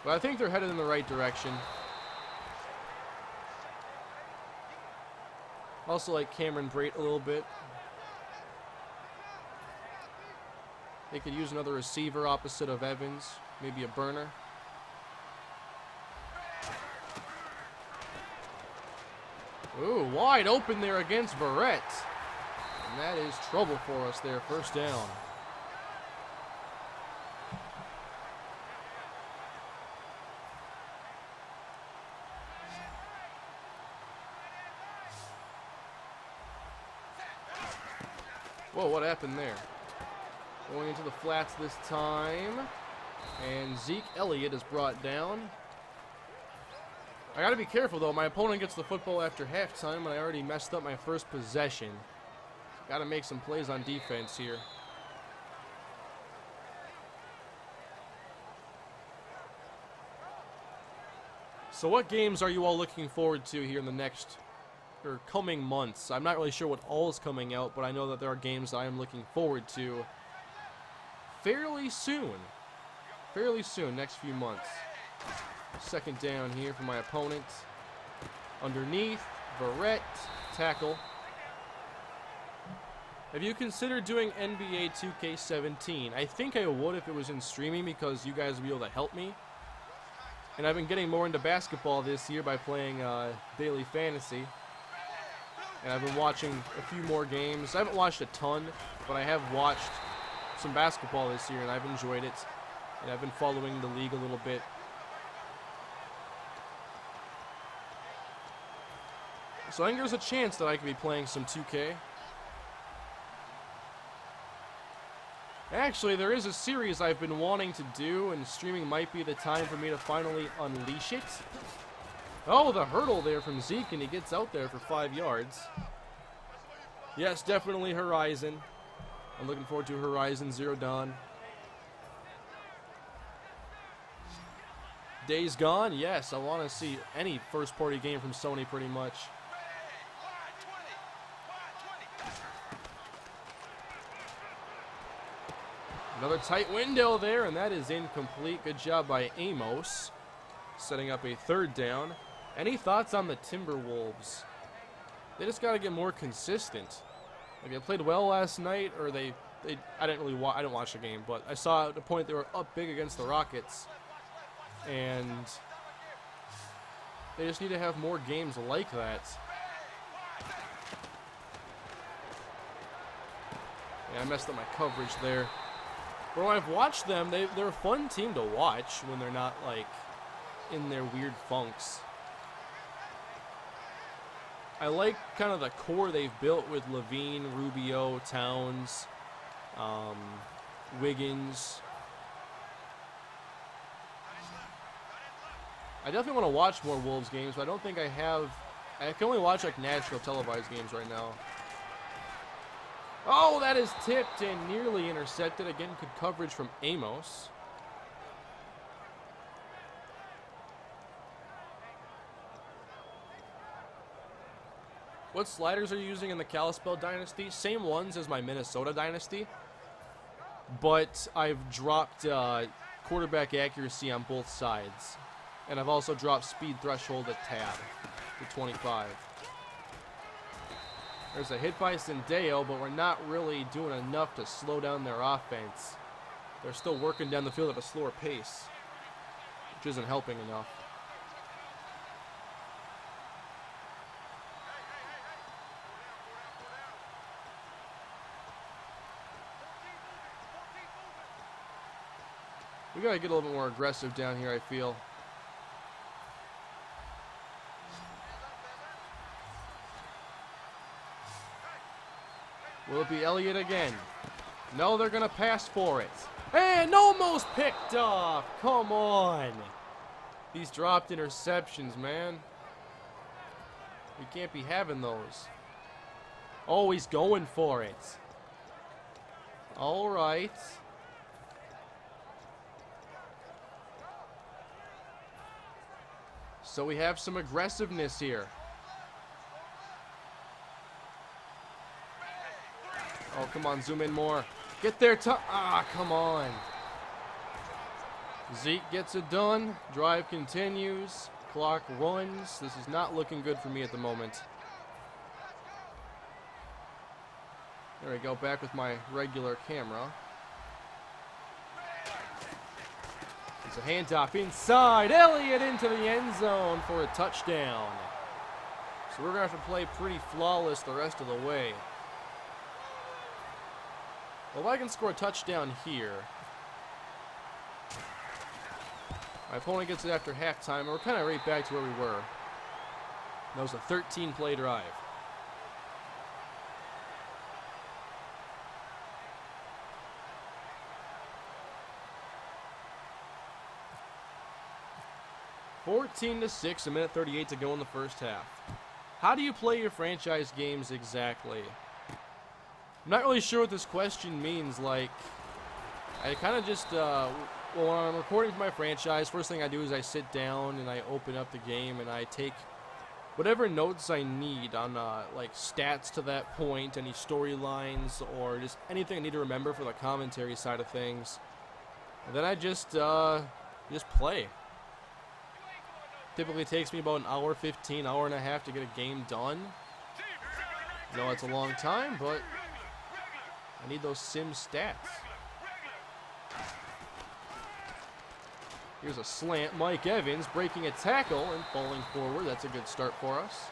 But I think they're headed in the right direction. Also like Cameron Brate a little bit. They could use another receiver opposite of Evans. Maybe a burner. Ooh, wide open there against Barrett. And that is trouble for us there. 1st down. Whoa, what happened there? Going into the flats this time. And Zeke Elliott is brought down. I got to be careful, though. My opponent gets the football after halftime, and I already messed up my first possession. Got to make some plays on defense here. So what games are you all looking forward to here in the next or coming months? I'm not really sure what all is coming out, but I know that there are games that I am looking forward to fairly soon. Fairly soon, next few months. 2nd down here for my opponent. Underneath, Barrett, tackle. Have you considered doing NBA 2K17? I think I would if it was in streaming because you guys would be able to help me. And I've been getting more into basketball this year by playing daily fantasy. And I've been watching a few more games. I haven't watched a ton, but I have watched some basketball this year, and I've enjoyed it. And I've been following the league a little bit. So I think there's a chance that I could be playing some 2K. Actually, there is a series I've been wanting to do, and streaming might be the time for me to finally unleash it. Oh, the hurdle there from Zeke, and he gets out there for 5 yards. Yes, definitely Horizon. I'm looking forward to Horizon Zero Dawn. Days Gone? Yes, I want to see any first-party game from Sony pretty much. Another tight window there, and that is incomplete. Good job by Amos. setting up a 3rd down. Any thoughts on the Timberwolves? They just got to get more consistent. Like, they played well last night, or I didn't watch the game, but I saw at the point they were up big against the Rockets, and they just need to have more games like that. Yeah, I messed up my coverage there. But when I've watched them, they're a fun team to watch when they're not, like, in their weird funks. I like kind of the core they've built with Levine, Rubio, Towns, Wiggins. I definitely want to watch more Wolves games, but I don't think I have. I can only watch like national televised games right now. Oh, that is tipped and nearly intercepted. Again, good coverage from Amos. What sliders are you using in the Kalispell Dynasty? Same ones as my Minnesota Dynasty, but I've dropped quarterback accuracy on both sides, and I've also dropped speed threshold at tab to 25. There's a hit by Sendeo, but we're not really doing enough to slow down their offense. They're still working down the field at a slower pace, which isn't helping enough. We gotta get a little bit more aggressive down here, I feel. Will it be Elliott again? No, they're gonna pass for it. And almost picked off. Come on. These dropped interceptions, man. We can't be having those. Oh, he's going for it. All right. So we have some aggressiveness here. Oh, come on, zoom in more. Get there, come on. Zeke gets it done. Drive continues. Clock runs. This is not looking good for me at the moment. There we go, back with my regular camera. It's a handoff inside. Elliott into the end zone for a touchdown. So we're going to have to play pretty flawless the rest of the way. Well, if I can score a touchdown here. My opponent gets it after halftime, and we're kind of right back to where we were. That was a 13-play drive. (14-6), a minute 38 to go in the first half. How do you play your franchise games exactly? I'm not really sure what this question means. Like, I kind of just, well, when I'm recording for my franchise, first thing I do is I sit down and I open up the game and I take whatever notes I need on, like, stats to that point, any storylines, or just anything I need to remember for the commentary side of things. And then I just play. Typically takes me about an hour, 15, hour and a half to get a game done. I know it's a long time, but I need those sim stats. Here's a slant. Mike Evans breaking a tackle and falling forward. That's a good start for us.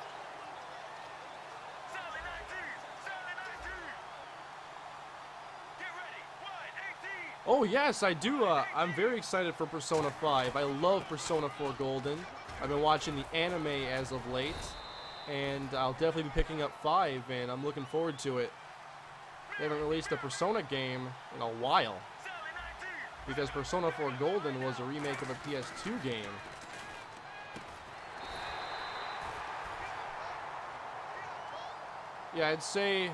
Oh, yes, I do. I'm very excited for Persona 5. I love Persona 4 Golden. I've been watching the anime as of late, and I'll definitely be picking up 5, and I'm looking forward to it. They haven't released a Persona game in a while, because Persona 4 Golden was a remake of a PS2 game. Yeah, I'd say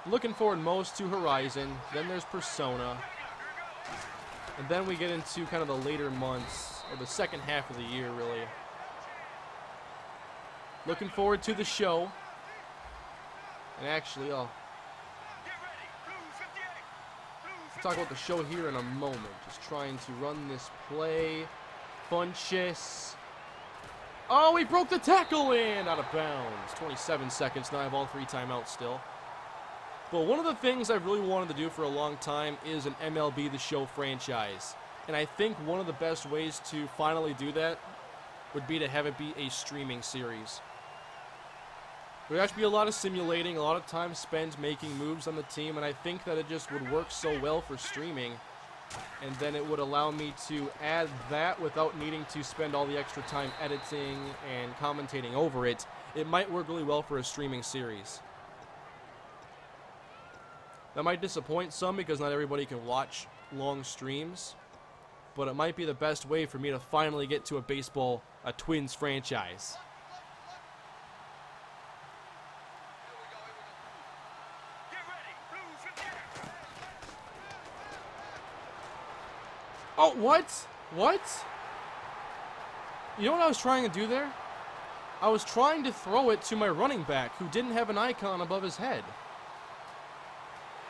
looking forward most to Horizon, then there's Persona, and then we get into kind of the later months, or the second half of the year, really. Looking forward to the show. And actually, I'll talk about the show here in a moment. Just trying to run this play. Funchess. Oh, he broke the tackle in! Out of bounds. 27 seconds. Now I have all 3 timeouts still. But one of the things I've really wanted to do for a long time is an MLB The Show franchise. And I think one of the best ways to finally do that would be to have it be a streaming series. There would actually be a lot of simulating, a lot of time spent making moves on the team, and I think that it just would work so well for streaming. And then it would allow me to add that without needing to spend all the extra time editing and commentating over it. It might work really well for a streaming series. That might disappoint some because not everybody can watch long streams, but it might be the best way for me to finally get to a Twins franchise. Oh, what? What? You know what I was trying to do there? I was trying to throw it to my running back who didn't have an icon above his head.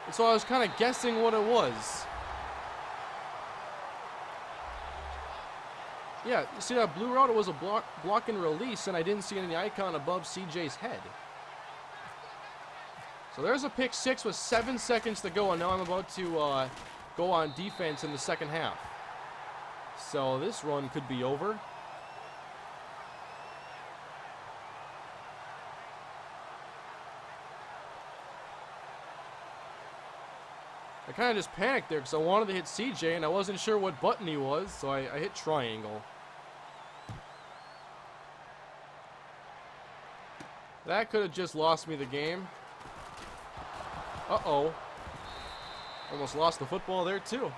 And so I was kind of guessing what it was. Yeah, you see that blue route? It was a block and release, and I didn't see any icon above CJ's head. So there's a pick 6 with 7 seconds to go, and now I'm about to go on defense in the second half. So this run could be over. I kind of just panicked there because I wanted to hit CJ and I wasn't sure what button he was, so I hit triangle. That could have just lost me the game. Uh-oh. Almost lost the football there too.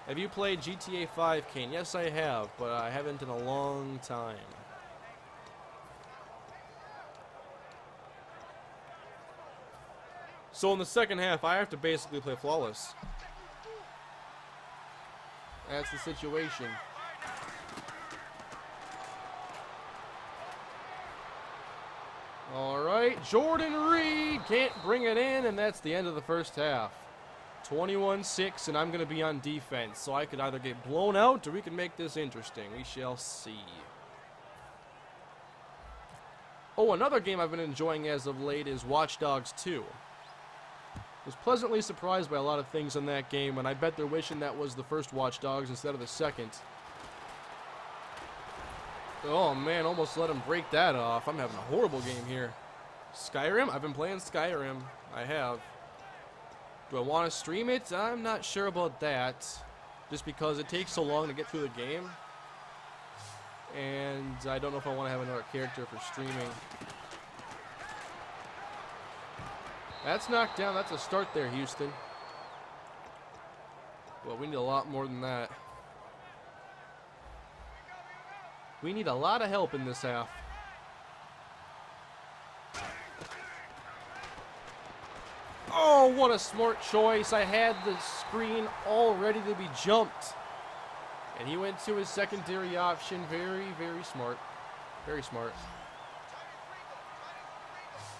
Have you played GTA 5, Kane? Yes, I have, but I haven't in a long time. So in the second half, I have to basically play flawless. That's the situation. All right, Jordan Reed can't bring it in, and that's the end of the first half. 21-6, and I'm going to be on defense, so I could either get blown out or we can make this interesting. We shall see. Oh, another game I've been enjoying as of late is Watch Dogs 2. Was pleasantly surprised by a lot of things in that game, and I bet they're wishing that was the first Watch Dogs instead of the second. Oh man, almost let him break that off. I'm having a horrible game here. Skyrim? I've been playing Skyrim. I have. Do I want to stream it? I'm not sure about that. Just because it takes so long to get through the game. And I don't know if I want to have another character for streaming. That's knocked down. That's a start there, Houston. Well, we need a lot more than that. We need a lot of help in this half. Oh, what a smart choice. I had the screen all ready to be jumped. And he went to his secondary option. Very, very smart. Very smart.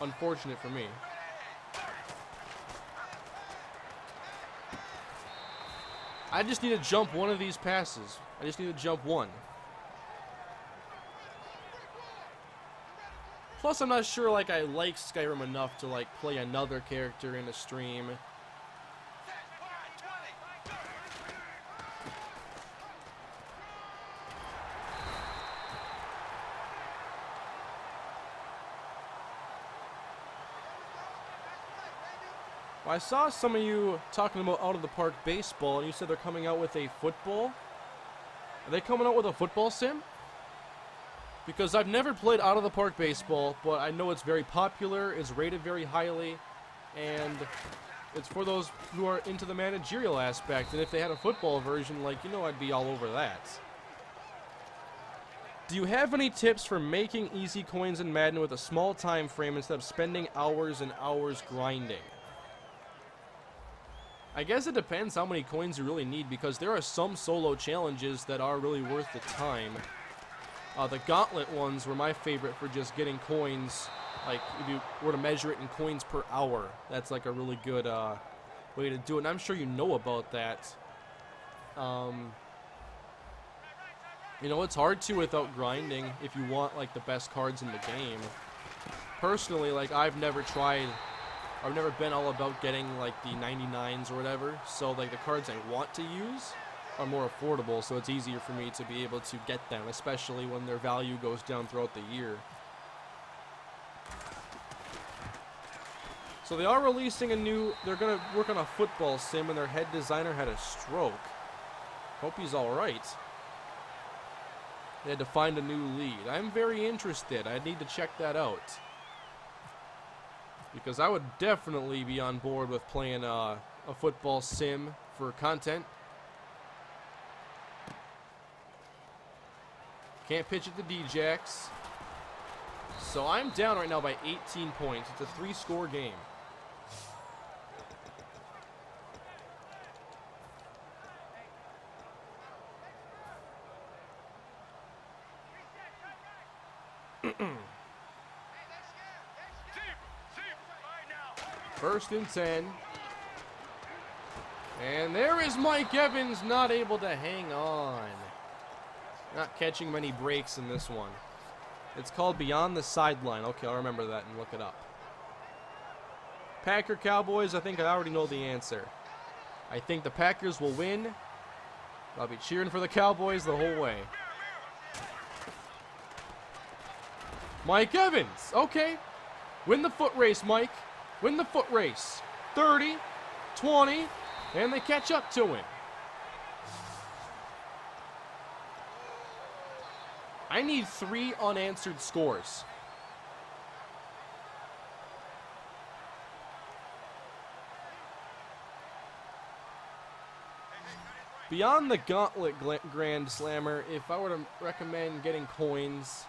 Unfortunate for me. I just need to jump one of these passes. I just need to jump one. Plus, I'm not sure, like, I like Skyrim enough to, like, play another character in a stream. I saw some of you talking about Out of the Park Baseball, and you said they're coming out with a football. Are they coming out with a football sim? Because I've never played Out of the Park Baseball, but I know it's very popular, it's rated very highly, and it's for those who are into the managerial aspect. And if they had a football version, like, you know, I'd be all over that. Do you have any tips for making easy coins in Madden with a small time frame instead of spending hours and hours grinding? I guess it depends how many coins you really need, because there are some solo challenges that are really worth the time. The gauntlet ones were my favorite for just getting coins. Like, if you were to measure it in coins per hour, that's like a really good way to do it. And I'm sure you know about that. You know, it's hard to without grinding if you want, like, the best cards in the game. Personally, like, I've never been all about getting, like, the 99s or whatever. So, like, the cards I want to use are more affordable, so it's easier for me to be able to get them, especially when their value goes down throughout the year. So they are releasing they're going to work on a football sim, and their head designer had a stroke. Hope he's alright. They had to find a new lead. I'm very interested. I need to check that out. Because I would definitely be on board with playing a football sim for content. Can't pitch at the D-JAX. So I'm down right now by 18 points. It's a 3-score game. First and 10. And there is Mike Evans, not able to hang on. Not catching many breaks in this one. It's called Beyond the Sideline. Okay, I'll remember that and look it up. Packer Cowboys, I think I already know the answer. I think the Packers will win. I'll be cheering for the Cowboys the whole way. Mike Evans, okay. Win the foot race, Mike. Win the foot race. 30, 20, and they catch up to him. I need 3 unanswered scores. Beyond the Gauntlet Grand Slammer, if I were to recommend getting coins,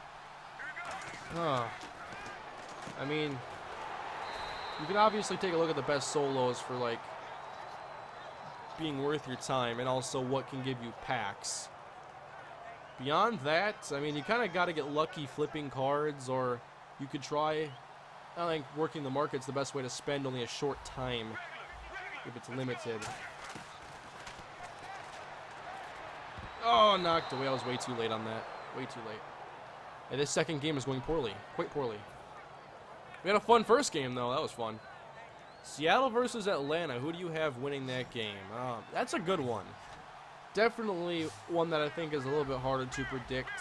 I mean, you can obviously take a look at the best solos for, like, being worth your time, and also what can give you packs. Beyond that, I mean, you kind of got to get lucky flipping cards, or you could try, I think working the market's the best way to spend only a short time if it's limited. Oh, knocked away. I was way too late on that. Way too late. And this second game is going poorly. Quite poorly. We had a fun first game, though. That was fun. Seattle versus Atlanta. Who do you have winning that game? That's a good one. Definitely one that I think is a little bit harder to predict.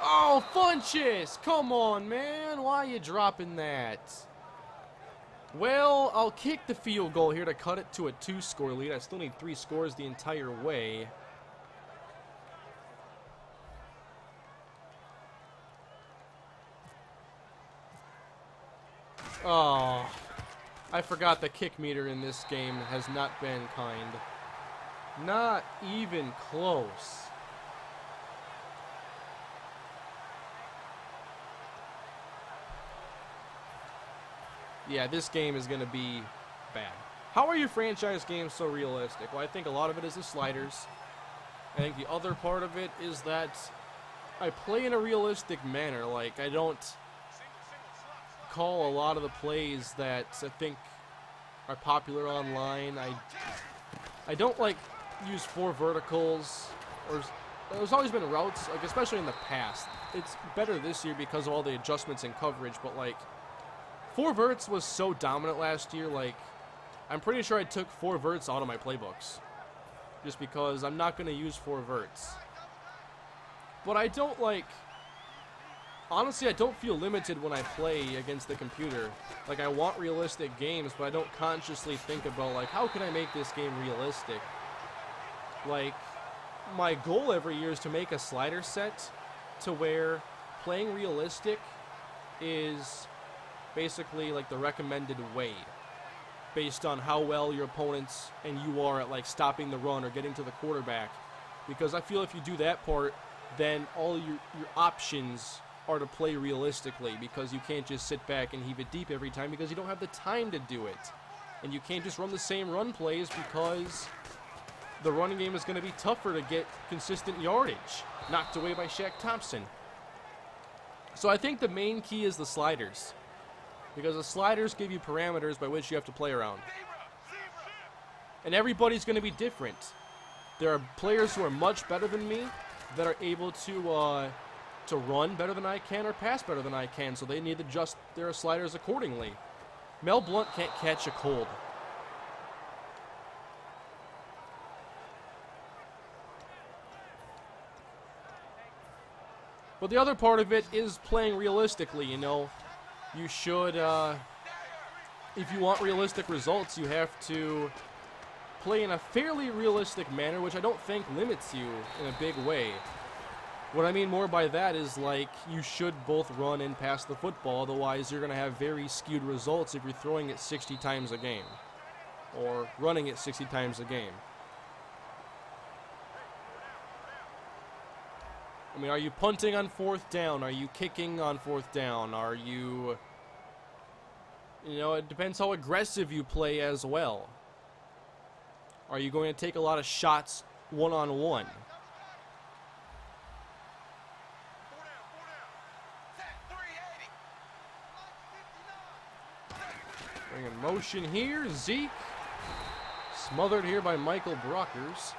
Oh, Funches! Come on, man. Why are you dropping that? Well, I'll kick the field goal here to cut it to a 2-score lead. I still need 3 scores the entire way. Oh, I forgot the kick meter in this game has not been kind. Not even close. Yeah, this game is going to be bad. How are your franchise games so realistic? Well, I think a lot of it is the sliders. I think the other part of it is that I play in a realistic manner. Like, I don't call a lot of the plays that I think are popular online. I don't, like, use 4 verticals, or there's always been routes, like, especially in the past. It's better this year because of all the adjustments in coverage, but, like, 4 verts was so dominant last year. Like, I'm pretty sure I took 4 verts out of my playbooks just because I'm not going to use 4 verts. But I don't, like, honestly, I don't feel limited when I play against the computer. Like, I want realistic games, but I don't consciously think about, like, how can I make this game realistic? Like, my goal every year is to make a slider set to where playing realistic is basically like the recommended way based on how well your opponents and you are at, like, stopping the run or getting to the quarterback. Because I feel if you do that part, then all your options are to play realistically, because you can't just sit back and heave it deep every time because you don't have the time to do it. And you can't just run the same run plays because the running game is going to be tougher to get consistent yardage. Knocked away by Shaq Thompson. So I think the main key is the sliders. Because the sliders give you parameters by which you have to play around. And everybody's going to be different. There are players who are much better than me that are able to run better than I can or pass better than I can, so they need to adjust their sliders accordingly. Mel Blount can't catch a cold. But the other part of it is playing realistically, you know. You should, if you want realistic results, you have to play in a fairly realistic manner, which I don't think limits you in a big way. What I mean more by that is, like, you should both run and pass the football, otherwise you're going to have very skewed results if you're throwing it 60 times a game. Or running it 60 times a game. I mean, are you punting on 4th down? Are you kicking on 4th down? Are you... You know, it depends how aggressive you play as well. Are you going to take a lot of shots one-on-one? Bring in motion here. Zeke. Smothered here by Michael Brockers.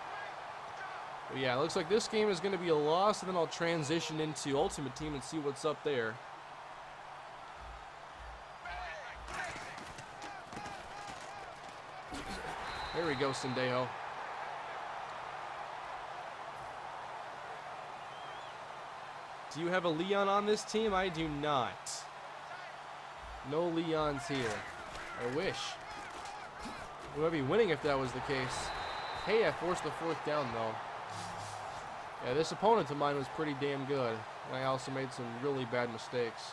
But yeah, it looks like this game is going to be a loss, and then I'll transition into Ultimate Team and see what's up there. There we go, Sendejo. Do you have a Leon on this team? I do not. No Leons here. I wish. We might be winning if that was the case. Hey, I forced the 4th down, though. Yeah, this opponent of mine was pretty damn good. And I also made some really bad mistakes.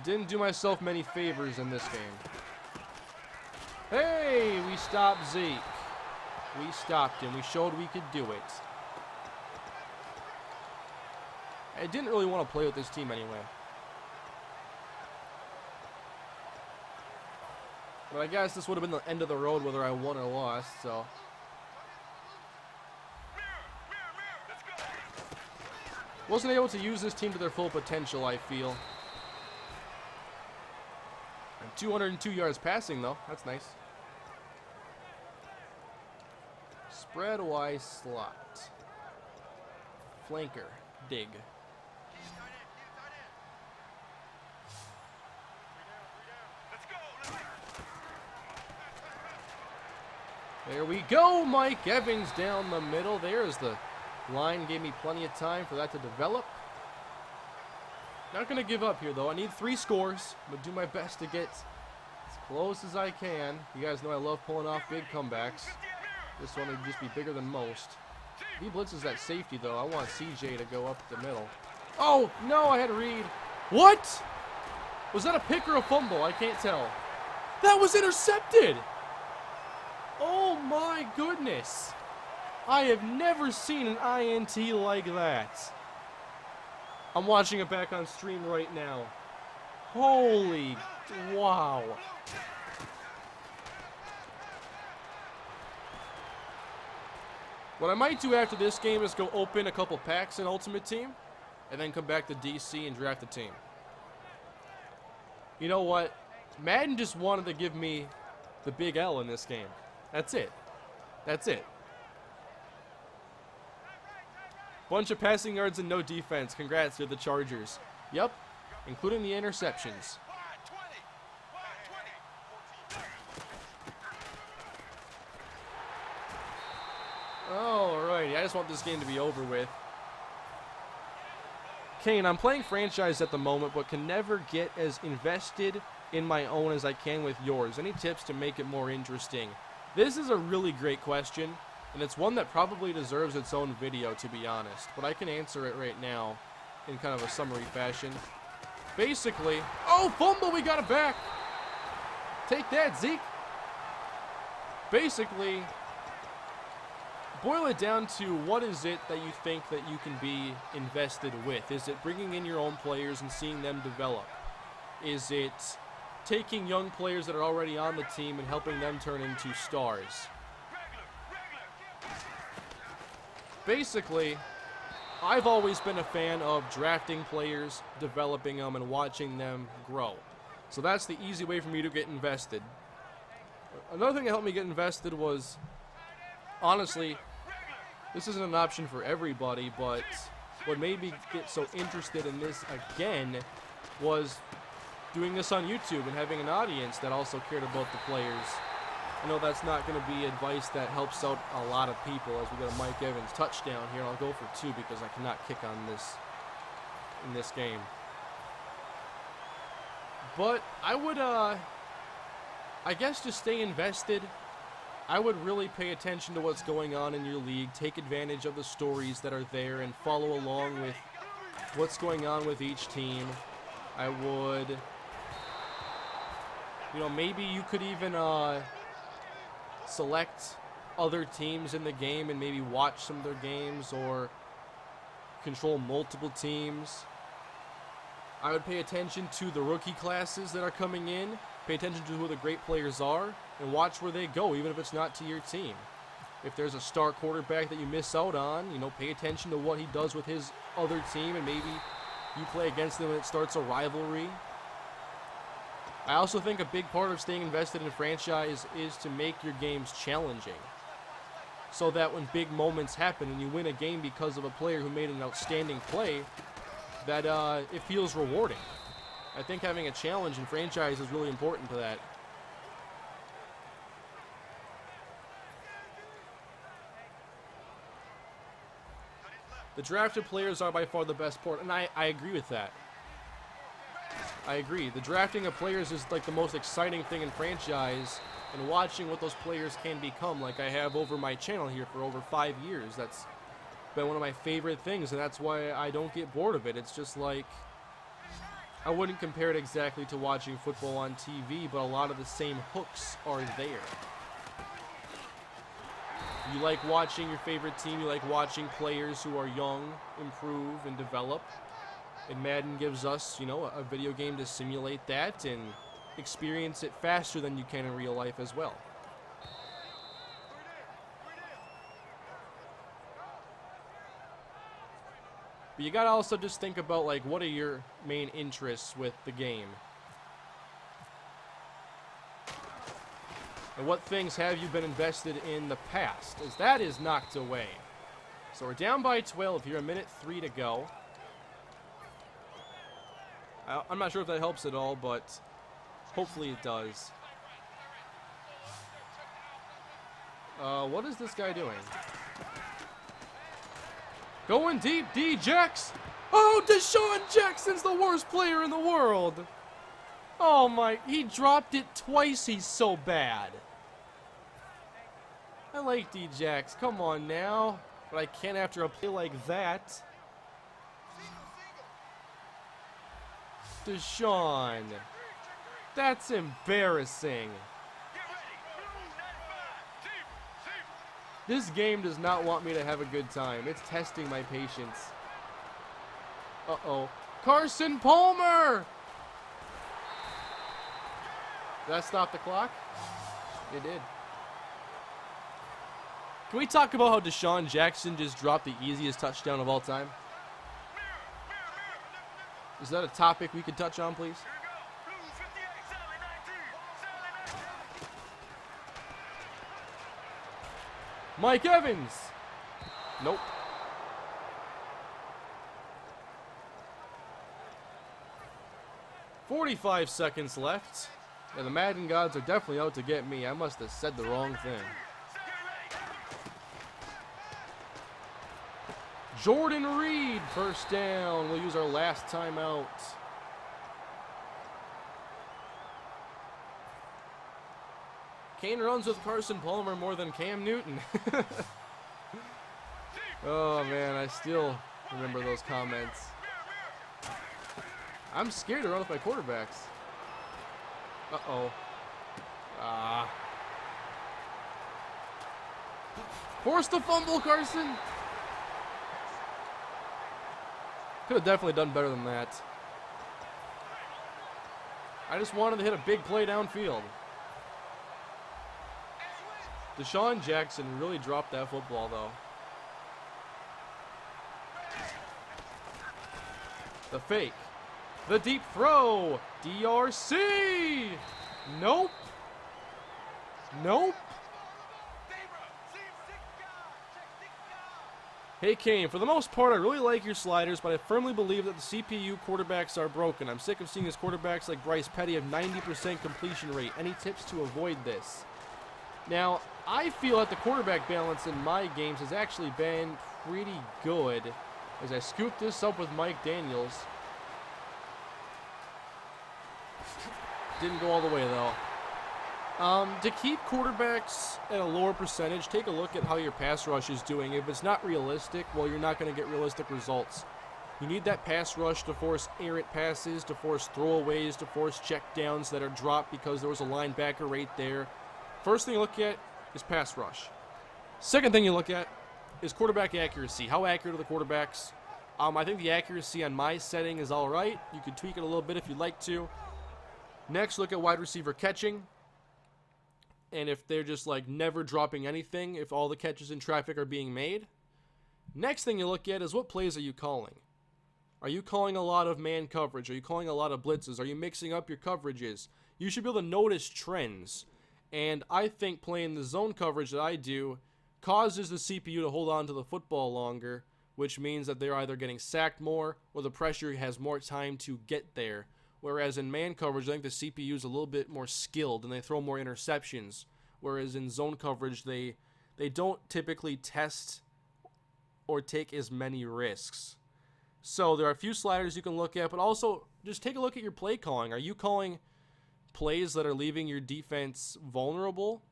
Didn't do myself many favors in this game. Hey, we stopped Zeke. We stopped him. We showed we could do it. I didn't really want to play with this team anyway. But I guess this would have been the end of the road whether I won or lost, so. Wasn't able to use this team to their full potential, I feel. 202 yards passing, though. That's nice. Spread wise slot. Flanker. Dig. There we go. Mike Evans down the middle. There's the line. Gave me plenty of time for that to develop. Not going to give up here, though. I need 3 scores. I'm going to do my best to get as close as I can. You guys know I love pulling off big comebacks. This one would just be bigger than most. If he blitzes that safety, though, I want CJ to go up the middle. Oh, no, I had to read. What? Was that a pick or a fumble? I can't tell. That was intercepted. Oh, my goodness. I have never seen an INT like that. I'm watching it back on stream right now. Holy wow. What I might do after this game is go open a couple packs in Ultimate Team and then come back to DC and draft the team. You know what? Madden just wanted to give me the big L in this game. That's it. That's it. Bunch of passing yards and no defense. Congrats to the Chargers. Yep, including the interceptions. Alrighty, I just want this game to be over with. Kane, I'm playing franchise at the moment, but can never get as invested in my own as I can with yours. Any tips to make it more interesting? This is a really great question. And it's one that probably deserves its own video, to be honest. But I can answer it right now in kind of a summary fashion. Basically, oh, fumble, we got it back. Take that, Zeke. Basically, boil it down to what is it that you think that you can be invested with? Is it bringing in your own players and seeing them develop? Is it taking young players that are already on the team and helping them turn into stars? Basically, I've always been a fan of drafting players, developing them, and watching them grow. So that's the easy way for me to get invested. Another thing that helped me get invested was, honestly, this isn't an option for everybody, but what made me get so interested in this again was doing this on YouTube and having an audience that also cared about the players. I know that's not going to be advice that helps out a lot of people as we get a Mike Evans touchdown here. I'll go for 2 because I cannot kick on this in this game. But I would, I guess just stay invested. I would really pay attention to what's going on in your league, take advantage of the stories that are there, and follow along with what's going on with each team. I would, you know, maybe you could even select other teams in the game and maybe watch some of their games or control multiple teams. I would pay attention to the rookie classes that are coming in, pay attention to who the great players are, and watch where they go, even if it's not to your team. If there's a star quarterback that you miss out on, you know, pay attention to what he does with his other team, and maybe you play against them and it starts a rivalry. I also think a big part of staying invested in a franchise is to make your games challenging, so that when big moments happen and you win a game because of a player who made an outstanding play, that it feels rewarding. I think having a challenge in franchise is really important to that. The drafted players are by far the best part, and I agree with that. I agree. The drafting of players is like the most exciting thing in franchise, and watching what those players can become, like I have over my channel here for over 5 years. That's been one of my favorite things, and that's why I don't get bored of it. It's just like, I wouldn't compare it exactly to watching football on TV, but a lot of the same hooks are there. You like watching your favorite team, you like watching players who are young improve and develop. And Madden gives us, you know, a video game to simulate that and experience it faster than you can in real life as well. But you gotta also just think about, like, what are your main interests with the game? And what things have you been invested in the past? As that is knocked away. So we're down by 12 here, 1:03 to go. I'm not sure if that helps at all, but hopefully it does. What is this guy doing? Going deep, D-JAX. Oh, Deshaun Jackson's the worst player in the world. Oh my, he dropped it twice, he's so bad. I like D-JAX, come on now. But I can't after a play like that. Deshaun. That's embarrassing. This game does not want me to have a good time. It's testing my patience. Uh-oh. Carson Palmer! Did that stop the clock? It did. Can we talk about how Deshaun Jackson just dropped the easiest touchdown of all time? Is that a topic we could touch on, please? Mike Evans! Nope. "45 seconds left. Yeah, the Madden gods are definitely out to get me. I must have said the wrong thing. Jordan Reed, first down. We'll use our last timeout. Kane runs with Carson Palmer more than Cam Newton. Oh, man, I still remember those comments. I'm scared to run with my quarterbacks. Uh-oh. Force the fumble, Carson. Could have definitely done better than that. I just wanted to hit a big play downfield. Deshaun Jackson really dropped that football, though. The fake. The deep throw. DRC. Nope. Nope. Hey Kane, for the most part, I really like your sliders, but I firmly believe that the CPU quarterbacks are broken. I'm sick of seeing his quarterbacks like Bryce Petty have 90% completion rate. Any tips to avoid this? Now, I feel that the quarterback balance in my games has actually been pretty good. As I scoop this up with Mike Daniels. Didn't go all the way though. To keep quarterbacks at a lower percentage, take a look at how your pass rush is doing. If it's not realistic, well, you're not going to get realistic results. You need that pass rush to force errant passes, to force throwaways, to force checkdowns that are dropped because there was a linebacker right there. First thing you look at is pass rush. Second thing you look at is quarterback accuracy. How accurate are the quarterbacks? I think the accuracy on my setting is all right. You could tweak it a little bit if you'd like to. Next, look at wide receiver catching. And if they're just like never dropping anything, if all the catches in traffic are being made. Next thing you look at is what plays are you calling? Are you calling a lot of man coverage? Are you calling a lot of blitzes? Are you mixing up your coverages? You should be able to notice trends. And I think playing the zone coverage that I do causes the CPU to hold on to the football longer, which means that they're either getting sacked more or the pressure has more time to get there. Whereas in man coverage, I think the CPU is a little bit more skilled and they throw more interceptions. Whereas in zone coverage, they don't typically test or take as many risks. So there are a few sliders you can look at, but also just take a look at your play calling. Are you calling plays that are leaving your defense vulnerable?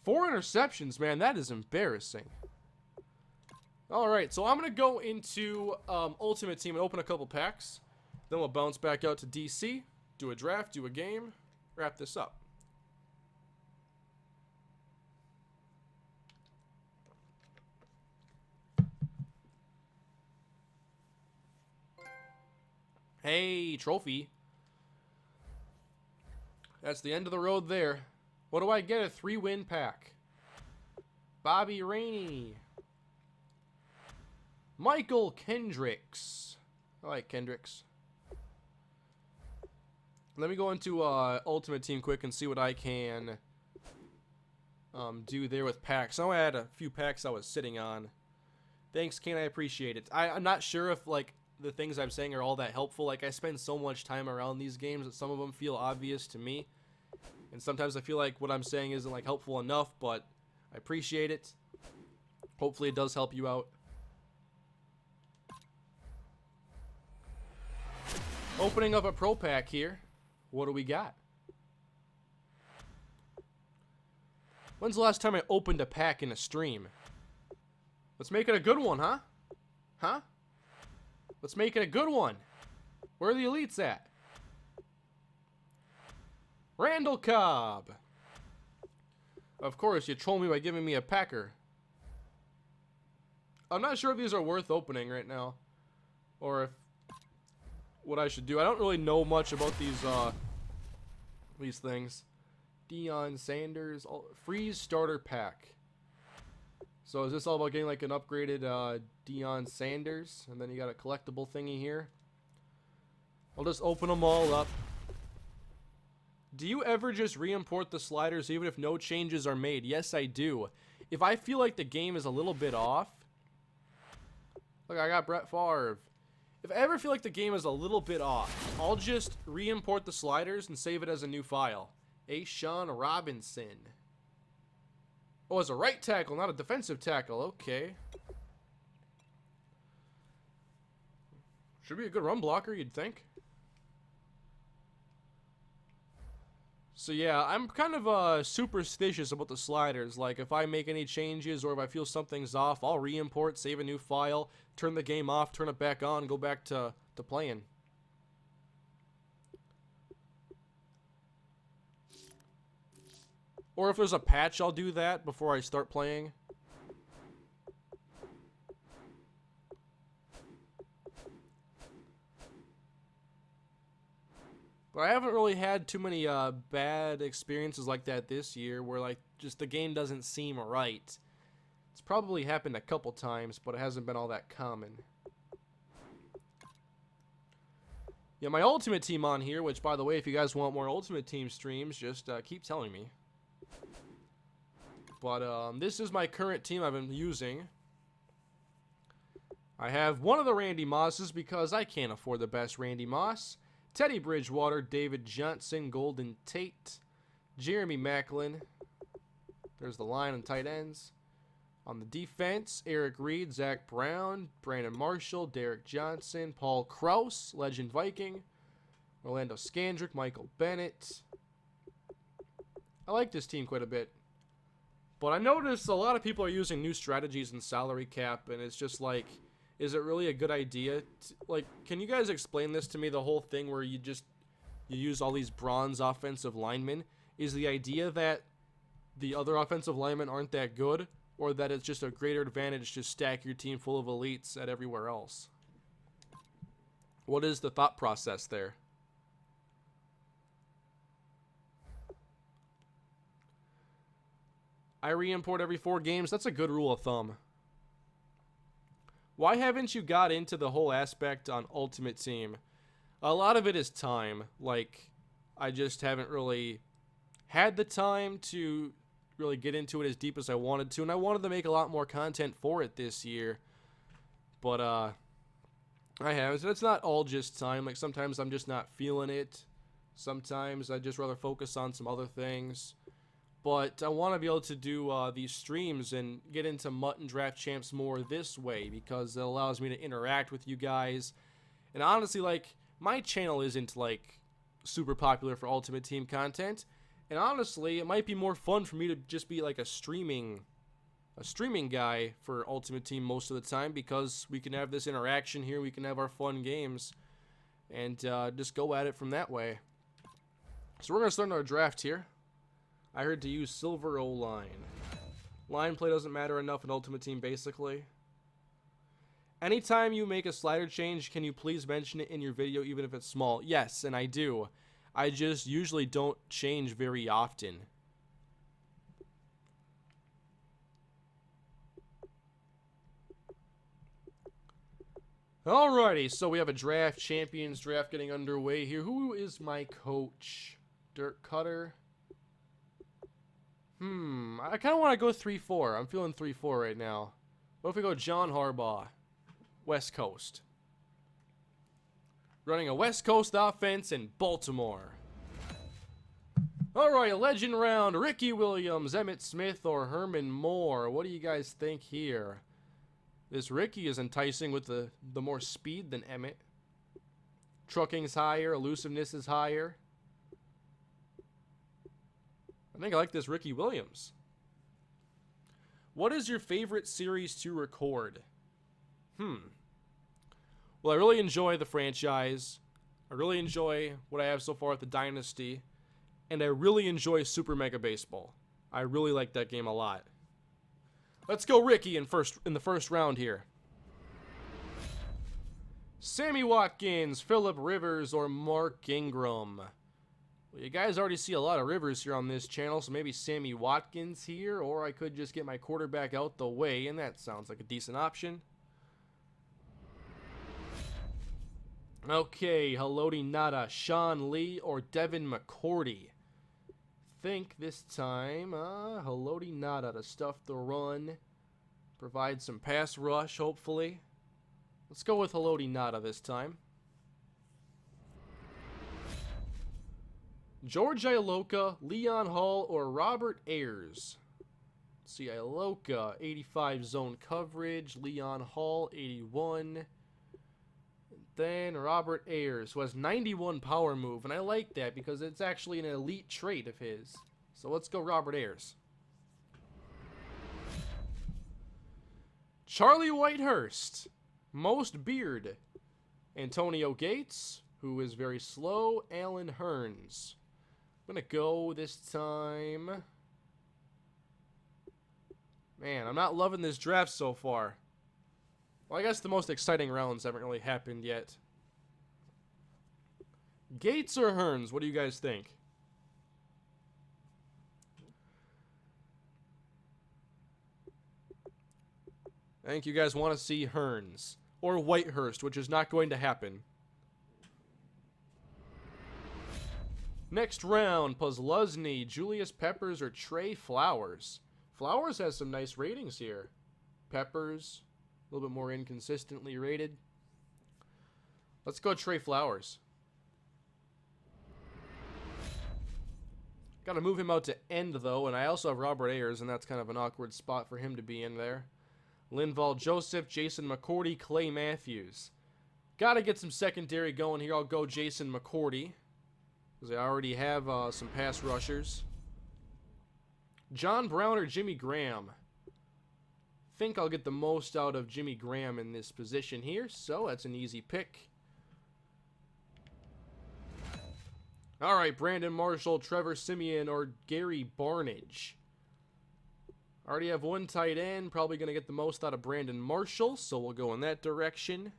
Four interceptions, man, that is embarrassing. Alright, so I'm going to go into Ultimate Team and open a couple packs. Then we'll bounce back out to DC, do a draft, do a game, wrap this up. Hey, trophy. That's the end of the road there. What do I get? A 3-win pack. Bobby Rainey. Michael Kendricks. I like Kendricks. Let me go into Ultimate Team quick and see what I can do there with packs. I had a few packs I was sitting on. Thanks, Kane. I appreciate it. I'm not sure if like the things I'm saying are all that helpful. Like I spend so much time around these games that some of them feel obvious to me. And sometimes I feel like what I'm saying isn't like helpful enough, but I appreciate it. Hopefully it does help you out. Opening up a pro pack here. What do we got? When's the last time I opened a pack in a stream? Let's make it a good one, huh? Huh? Let's make it a good one. Where are the elites at? Randall Cobb. Of course, you troll me by giving me a Packer. I'm not sure if these are worth opening right now. Or if what I should do. I don't really know much about these things. Deion Sanders. Freeze starter pack. So is this all about getting like an upgraded Deion Sanders? And then you got a collectible thingy here. I'll just open them all up. Do you ever just re-import the sliders even if no changes are made? Yes, I do. If I feel like the game is a little bit off. Look, I got Brett Favre. If I ever feel like the game is a little bit off, I'll just re-import the sliders and save it as a new file. Sean Robinson. Oh, it's a right tackle, not a defensive tackle. Okay. Should be a good run blocker, you'd think. So yeah, I'm kind of superstitious about the sliders. Like if I make any changes or if I feel something's off, I'll re-import, save a new file, turn the game off, turn it back on, go back to playing. Or if there's a patch, I'll do that before I start playing. But I haven't really had too many bad experiences like that this year where like just the game doesn't seem right. It's probably happened a couple times, but it hasn't been all that common. Yeah, my Ultimate Team on here, which, by the way, if you guys want more Ultimate Team streams, just keep telling me. But this is my current team I've been using. I have one of the Randy Mosses because I can't afford the best Randy Moss. Teddy Bridgewater, David Johnson, Golden Tate, Jeremy Maclin. There's the line and tight ends. On the defense, Eric Reed, Zach Brown, Brandon Marshall, Derek Johnson, Paul Krause, Legend Viking, Orlando Scandrick, Michael Bennett. I like this team quite a bit. But I noticed a lot of people are using new strategies in salary cap, and it's just like, is it really a good idea? Like, can you guys explain this to me, the whole thing where you use all these bronze offensive linemen? Is the idea that the other offensive linemen aren't that good, or that it's just a greater advantage to stack your team full of elites at everywhere else? What is the thought process there? I re-import every 4 games. That's a good rule of thumb. Why haven't you got into the whole aspect on Ultimate Team? A lot of it is time. Like, I just haven't really had the time to really get into it as deep as I wanted to, and I wanted to make a lot more content for it this year. But I haven't. So it's not all just time. Like, sometimes I'm just not feeling it. Sometimes I'd just rather focus on some other things. But I want to be able to do these streams and get into Mutt and Draft Champs more this way, because it allows me to interact with you guys. And honestly, like, my channel isn't, like, super popular for Ultimate Team content. And honestly, it might be more fun for me to just be, like, a streaming guy for Ultimate Team most of the time, because we can have this interaction here, we can have our fun games, and just go at it from that way. So we're going to start our draft here. I heard to use silver O-line. Line play doesn't matter enough in Ultimate Team, basically. Anytime you make a slider change, can you please mention it in your video, even if it's small? Yes, and I do. I just usually don't change very often. Alrighty, so we have a draft, champions draft getting underway here. Who is my coach? Dirk Cutter. I kind of want to go 3-4. I'm feeling 3-4 right now. What if we go John Harbaugh? West Coast. Running a West Coast offense in Baltimore. Alright, legend round. Ricky Williams, Emmitt Smith, or Herman Moore. What do you guys think here? This Ricky is enticing with the more speed than Emmitt. Trucking's higher. Elusiveness is higher. I think I like this Ricky Williams. What is your favorite series to record? Well, I really enjoy the franchise. I really enjoy what I have so far at the Dynasty. And I really enjoy Super Mega Baseball. I really like that game a lot. Let's go Ricky in the first round here. Sammy Watkins, Phillip Rivers, or Mark Ingram? Well, you guys already see a lot of Rivers here on this channel, so maybe Sammy Watkins here, or I could just get my quarterback out the way, and that sounds like a decent option. Okay, Haloti Ngata, Sean Lee, or Devin McCourty? Think this time, Haloti Ngata to stuff the run, provide some pass rush, hopefully. Let's go with Haloti Ngata this time. George Iloka, Leon Hall, or Robert Ayers? Let's see, Iloka, 85 zone coverage. Leon Hall, 81. And then Robert Ayers, who has 91 power move. And I like that because it's actually an elite trait of his. So let's go Robert Ayers. Charlie Whitehurst, most beard. Antonio Gates, who is very slow. Alan Hearns. I'm going to go this time. Man, I'm not loving this draft so far. Well, I guess the most exciting rounds haven't really happened yet. Gates or Hearns? What do you guys think? I think you guys want to see Hearns. Or Whitehurst, which is not going to happen. Next round, Puzzluzny, Julius Peppers, or Trey Flowers. Flowers has some nice ratings here. Peppers, a little bit more inconsistently rated. Let's go Trey Flowers. Got to move him out to end, though, and I also have Robert Ayers, and that's kind of an awkward spot for him to be in there. Linval Joseph, Jason McCourty, Clay Matthews. Got to get some secondary going here. I'll go Jason McCourty, because I already have some pass rushers. John Brown or Jimmy Graham. Think I'll get the most out of Jimmy Graham in this position here, so that's an easy pick. All right, Brandon Marshall, Trevor Siemian, or Gary Barnage. Already have one tight end. Probably going to get the most out of Brandon Marshall, so we'll go in that direction.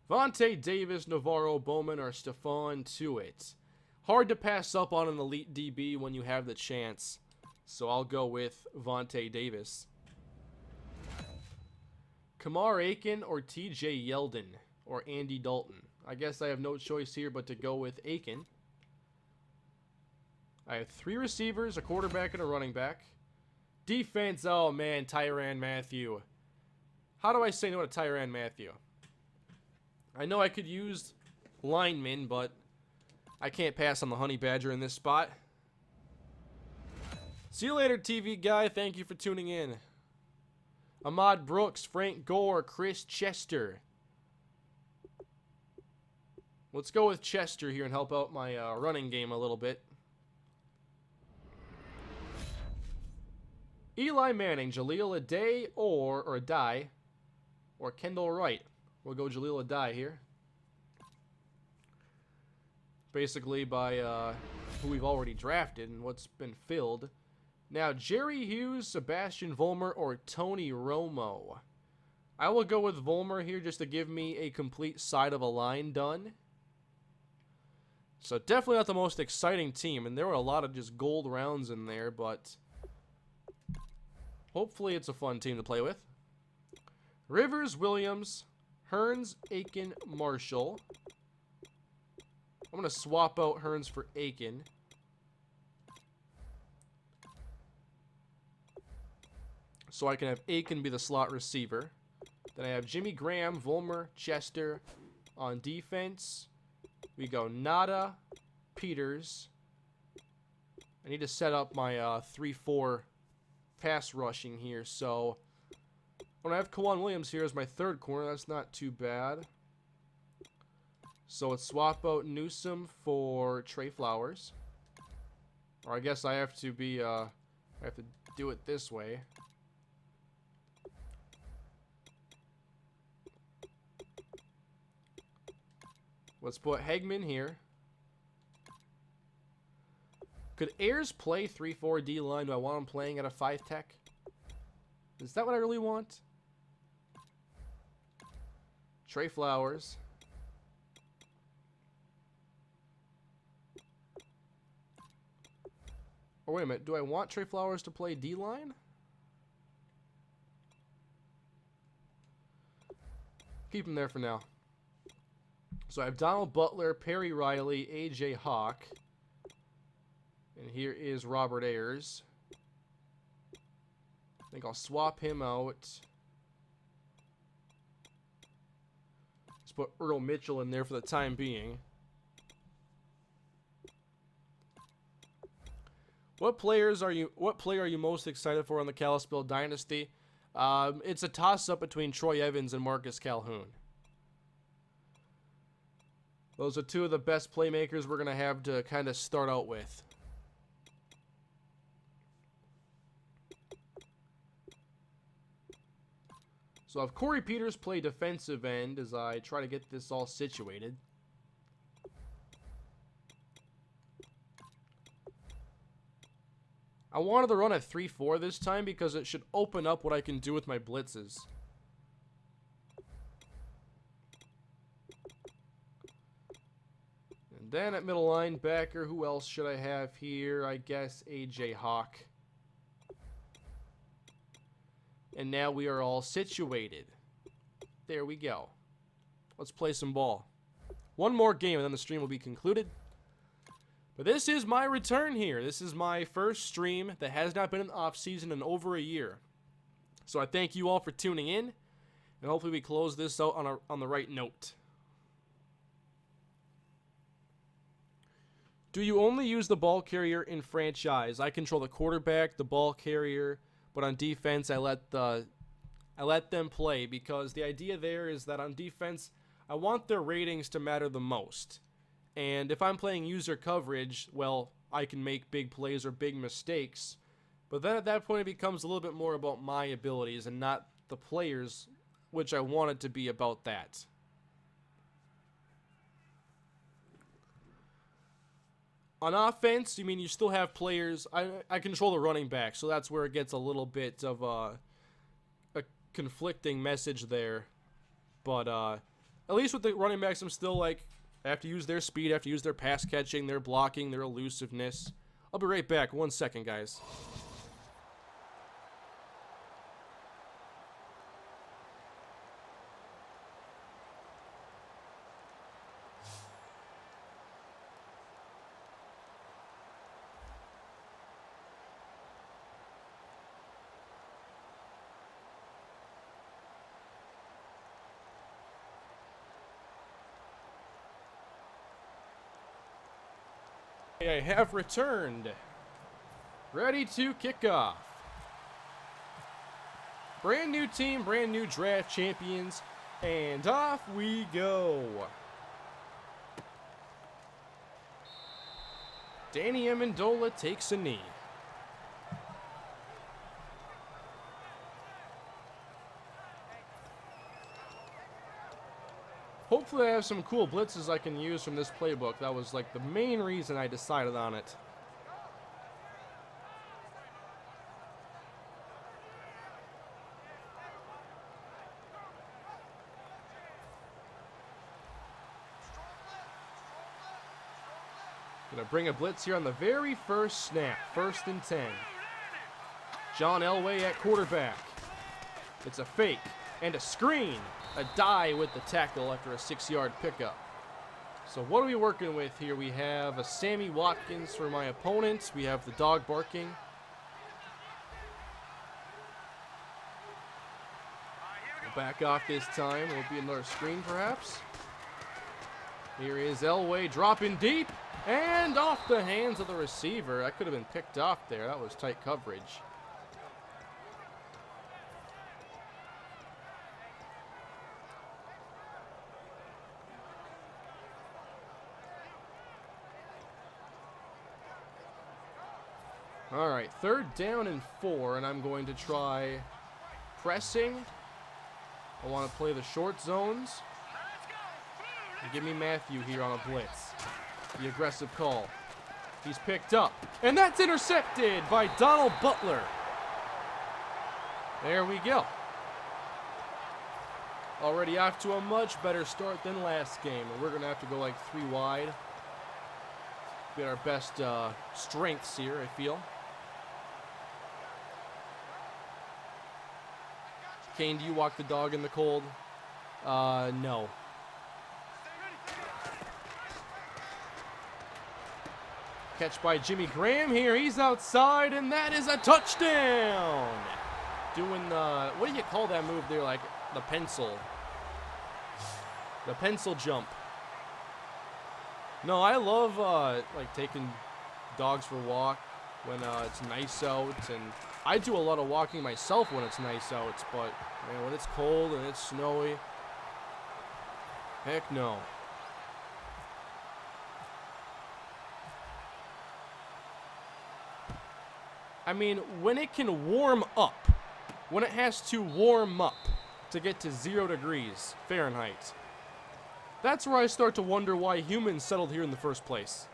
Vontae Davis, Navarro Bowman, or Stephon Tuitt. Hard to pass up on an elite DB when you have the chance, so I'll go with Vontae Davis. Kamar Aiken or TJ Yeldon or Andy Dalton. I guess I have no choice here but to go with Aiken. I have 3 receivers, a quarterback, and a running back. Defense, oh man, Tyrann Mathieu. How do I say no to Tyrann Mathieu? I know I could use linemen, but I can't pass on the Honey Badger in this spot. See you later, TV guy. Thank you for tuning in. Ahmad Brooks, Frank Gore, Chris Chester. Let's go with Chester here and help out my running game a little bit. Eli Manning, Jaleel Addae or Addae, or Kendall Wright. We'll go Jaleel Addae here. Basically by who we've already drafted and what's been filled. Now, Jerry Hughes, Sebastian Vollmer, or Tony Romo. I will go with Vollmer here just to give me a complete side of a line done. So definitely not the most exciting team, and there were a lot of just gold rounds in there, but hopefully it's a fun team to play with. Rivers, Williams, Hearns, Aiken, Marshall. I'm going to swap out Hearns for Aiken. So I can have Aiken be the slot receiver. Then I have Jimmy Graham, Vollmer, Chester on defense. We go Nada, Peters. I need to set up my 3-4 pass rushing here. So when I have Kawan Williams here as my third corner, that's not too bad. So let's swap out Newsome for Trey Flowers. Or I guess I have to be, I have to do it this way. Let's put Hegman here. Could Ayers play 3-4 D-line? Do I want him playing at a 5 tech? Is that what I really want? Trey Flowers. Or wait a minute, do I want Trey Flowers to play D-line? Keep him there for now. So I have Donald Butler, Perry Riley, A.J. Hawk. And here is Robert Ayers. I think I'll swap him out. Let's put Earl Mitchell in there for the time being. What player are you most excited for on the Kalispell Dynasty? It's a toss-up between Troy Evans and Marcus Calhoun. Those are two of the best playmakers we're going to have to kind of start out with. So I'll have Corey Peters play defensive end as I try to get this all situated. I wanted to run at 3-4 this time because it should open up what I can do with my blitzes. And then at middle linebacker, who else should I have here? I guess A.J. Hawk. And now we are all situated. There we go. Let's play some ball. One more game and then the stream will be concluded. But this is my return here. This is my first stream that has not been in the off-season in over a year. So I thank you all for tuning in. And hopefully we close this out on the right note. Do you only use the ball carrier in franchise? I control the quarterback, the ball carrier, but on defense I let them play, because the idea there is that on defense I want their ratings to matter the most. And if I'm playing user coverage, well, I can make big plays or big mistakes. But then at that point it becomes a little bit more about my abilities and not the players, which I want it to be about that. On offense, you mean you still have players. I control the running back, so that's where it gets a little bit of a conflicting message there. But at least with the running backs, I'm still like, I have to use their speed, I have to use their pass catching, their blocking, their elusiveness. I'll be right back. 1 second, guys. I have returned. Ready to kick off. Brand new team, brand new draft champions, and off we go. Danny Amendola takes a knee. Hopefully I have some cool blitzes I can use from this playbook. That was like the main reason I decided on it. Gonna bring a blitz here on the very first snap. 1st and 10. John Elway at quarterback. It's a fake and a screen. A die with the tackle after a 6-yard pickup. So what are we working with here? We have a Sammy Watkins for my opponent. We have the dog barking. We'll back off this time. Will be another screen perhaps. Here is Elway dropping deep and off the hands of the receiver. That could have been picked off there. That was tight coverage. All right, 3rd down and 4, and I'm going to try pressing. I want to play the short zones. And give me Matthew here on a blitz. The aggressive call. He's picked up, and that's intercepted by Donald Butler. There we go. Already off to a much better start than last game, and we're going to have to go like 3 wide. Be our best strengths here, I feel. Kane, do you walk the dog in the cold? No. Catch by Jimmy Graham here. He's outside, and that is a touchdown. Doing the, what do you call that move there? Like the pencil. The pencil jump. No, I love like taking dogs for a walk when it's nice out, and I do a lot of walking myself when it's nice out, but man, when it's cold and it's snowy, heck no. I mean, when it can warm up, when it has to warm up to get to 0 degrees Fahrenheit, that's where I start to wonder why humans settled here in the first place.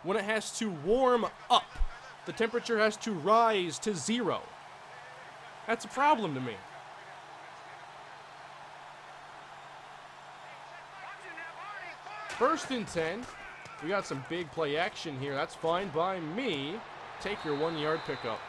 When it has to warm up, the temperature has to rise to 0. That's a problem to me. First and 10. We got some big play action here. That's fine by me. take your 1-yard pickup.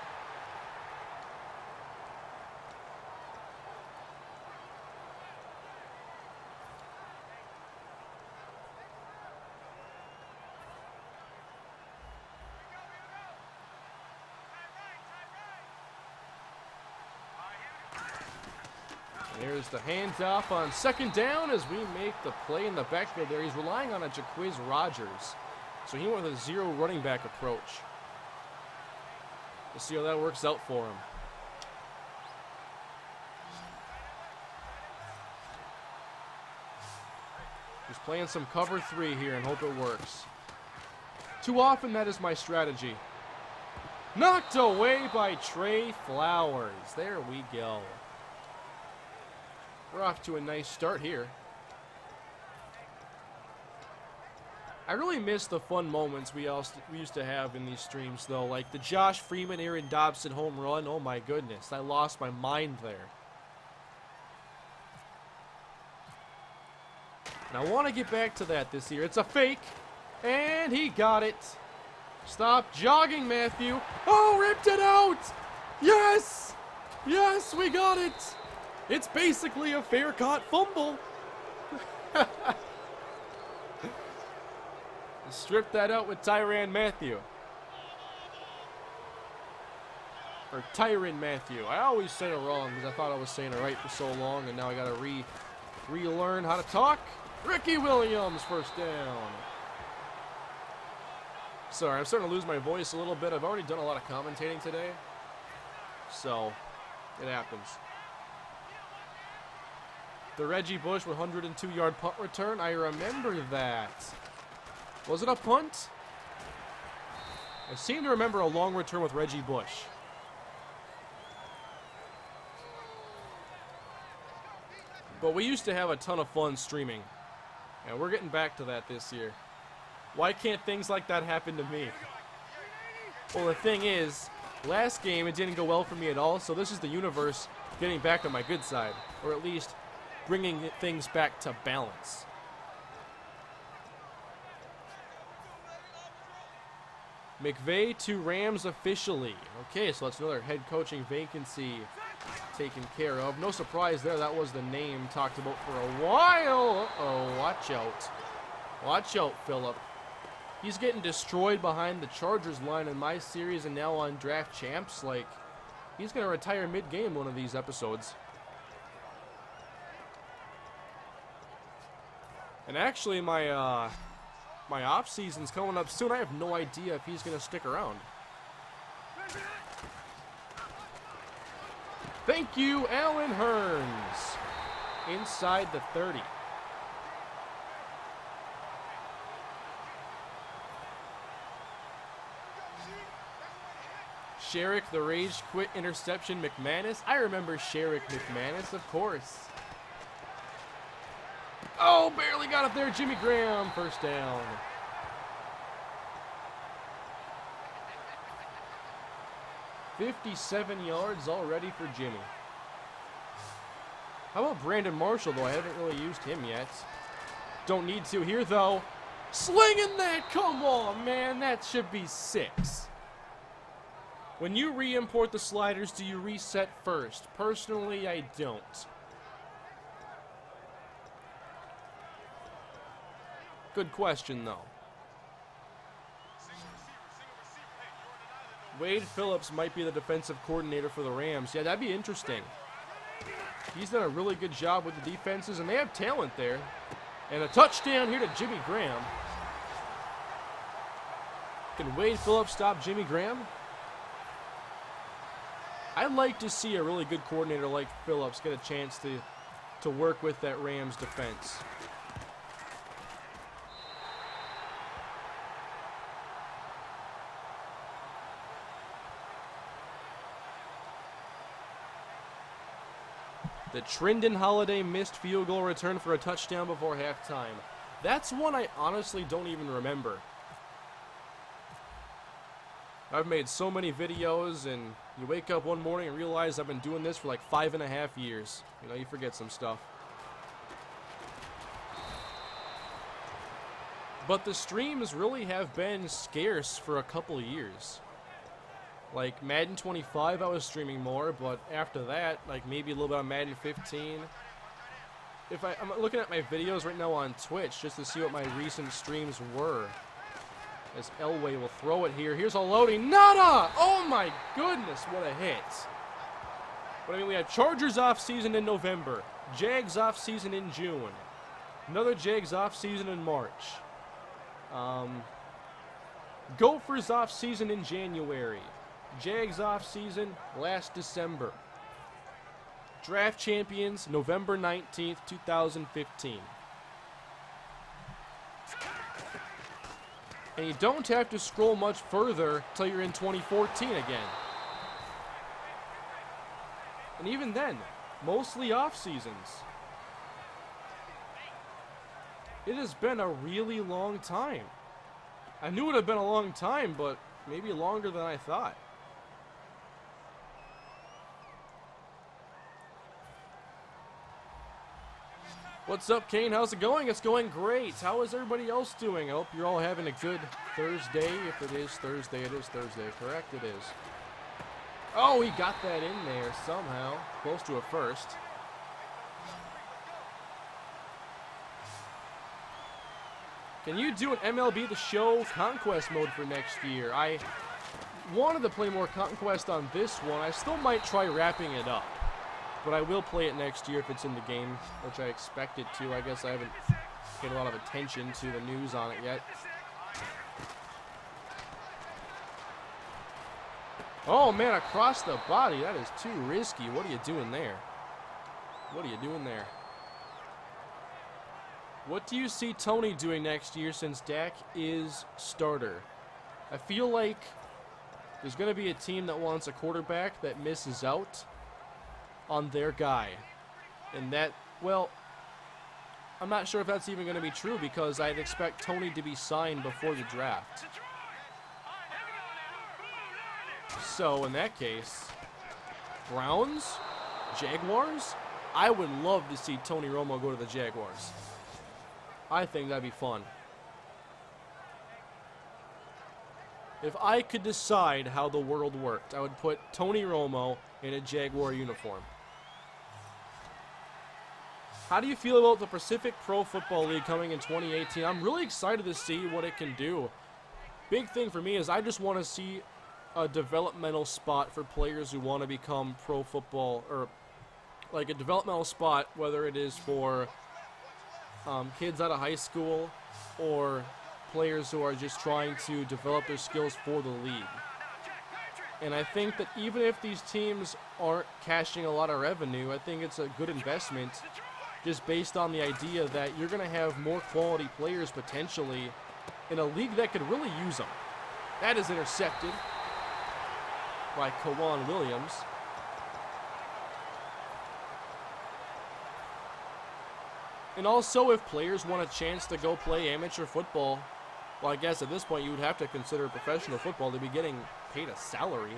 There's the handoff on 2nd down as we make the play in the backfield there. He's relying on a Jaquiz Rogers. So he went with a 0 running back approach. We'll see how that works out for him. He's playing some cover 3 here and hope it works. Too often that is my strategy. Knocked away by Trey Flowers. There we go. We're off to a nice start here. I really miss the fun moments we used to have in these streams, though. Like the Josh Freeman, Aaron Dobson home run. Oh, my goodness. I lost my mind there. And I want to get back to that this year. It's a fake. And he got it. Stop jogging, Matthew. Oh, ripped it out. Yes. Yes, we got it. It's basically a fair caught fumble. Strip that out with Tyrann Matthew. Or Tyrann Matthew. I always say it wrong because I thought I was saying it right for so long, and now I gotta relearn how to talk. Ricky Williams, 1st down. Sorry, I'm starting to lose my voice a little bit. I've already done a lot of commentating today, so it happens. The Reggie Bush 102-yard punt return. I remember that. Was it a punt? I seem to remember a long return with Reggie Bush. But we used to have a ton of fun streaming. And we're getting back to that this year. Why can't things like that happen to me? Well, the thing is, last game it didn't go well for me at all, so this is the universe getting back on my good side. Or at least bringing things back to balance. McVay to Rams officially. Okay, so that's another head coaching vacancy taken care of. No surprise there, that was the name talked about for a while. Uh-oh, watch out. Watch out, Phillip. He's getting destroyed behind the Chargers line in my series and now on Draft Champs. Like, he's going to retire mid-game one of these episodes. And actually, my my off season's coming up soon. I have no idea if he's going to stick around. Thank you, Alan Hearns. Inside the 30. Sherrick, the rage quit interception, McManus. I remember Sherrick McManus, of course. Oh, barely got it there. Jimmy Graham, 1st down. $57 yards already for Jimmy. How about Brandon Marshall, though? I haven't really used him yet. Don't need to here, though. Slinging that. Come on, man. That should be 6. When you re-import the sliders, do you reset first? Personally, I don't. Good question, though. Wade Phillips might be the defensive coordinator for the Rams. Yeah, that'd be interesting. He's done a really good job with the defenses, and they have talent there. And a touchdown here to Jimmy Graham. Can Wade Phillips stop Jimmy Graham? I'd like to see a really good coordinator like Phillips get a chance to work with that Rams defense. The Trindon Holiday missed field goal return for a touchdown before halftime. That's one I honestly don't even remember. I've made so many videos, and you wake up one morning and realize I've been doing this for like 5.5 years. You know, you forget some stuff. But the streams really have been scarce for a couple years. Like, Madden 25, I was streaming more, but after that, like, maybe a little bit on Madden 15. I'm looking at my videos right now on Twitch just to see what my recent streams were. As Elway will throw it here. Here's a loading. Nada! Oh my goodness, what a hit. But I mean, we have Chargers off season in November. Jags off season in June. Another Jags off season in March. Gophers off season in January. Jags off season last December. Draft champions November 19th, 2015. And you don't have to scroll much further till you're in 2014 again. And even then, mostly off seasons. It has been a really long time. I knew it had been a long time, but maybe longer than I thought. What's up, Kane? How's it going? It's going great. How is everybody else doing? I hope you're all having a good Thursday. If it is Thursday, it is Thursday. Correct, it is. Oh, he got that in there somehow. Close to a first. Can you do an MLB The Show Conquest mode for next year? I wanted to play more Conquest on this one. I still might try wrapping it up. But I will play it next year if it's in the game, which I expect it to. I guess I haven't paid a lot of attention to the news on it yet. Oh, man, across the body. That is too risky. What are you doing there? What are you doing there? What do you see Tony doing next year since Dak is starter? I feel like there's going to be a team that wants a quarterback that misses out on their guy. And that, well, I'm not sure if that's even going to be true because I'd expect Tony to be signed before the draft. So, in that case, Browns? Jaguars? I would love to see Tony Romo go to the Jaguars. I think that'd be fun. If I could decide how the world worked, I would put Tony Romo in a Jaguar uniform. How do you feel about the Pacific Pro Football League coming in 2018? I'm really excited to see what it can do. Big thing for me is I just want to see a developmental spot for players who want to become pro football, or like a developmental spot, whether it is for kids out of high school or players who are just trying to develop their skills for the league. And I think that even if these teams aren't cashing a lot of revenue, I think it's a good investment just based on the idea that you're going to have more quality players potentially in a league that could really use them. That is intercepted by Kawan Williams. And also, if players want a chance to go play amateur football, well, I guess at this point you would have to consider professional football to be getting paid a salary.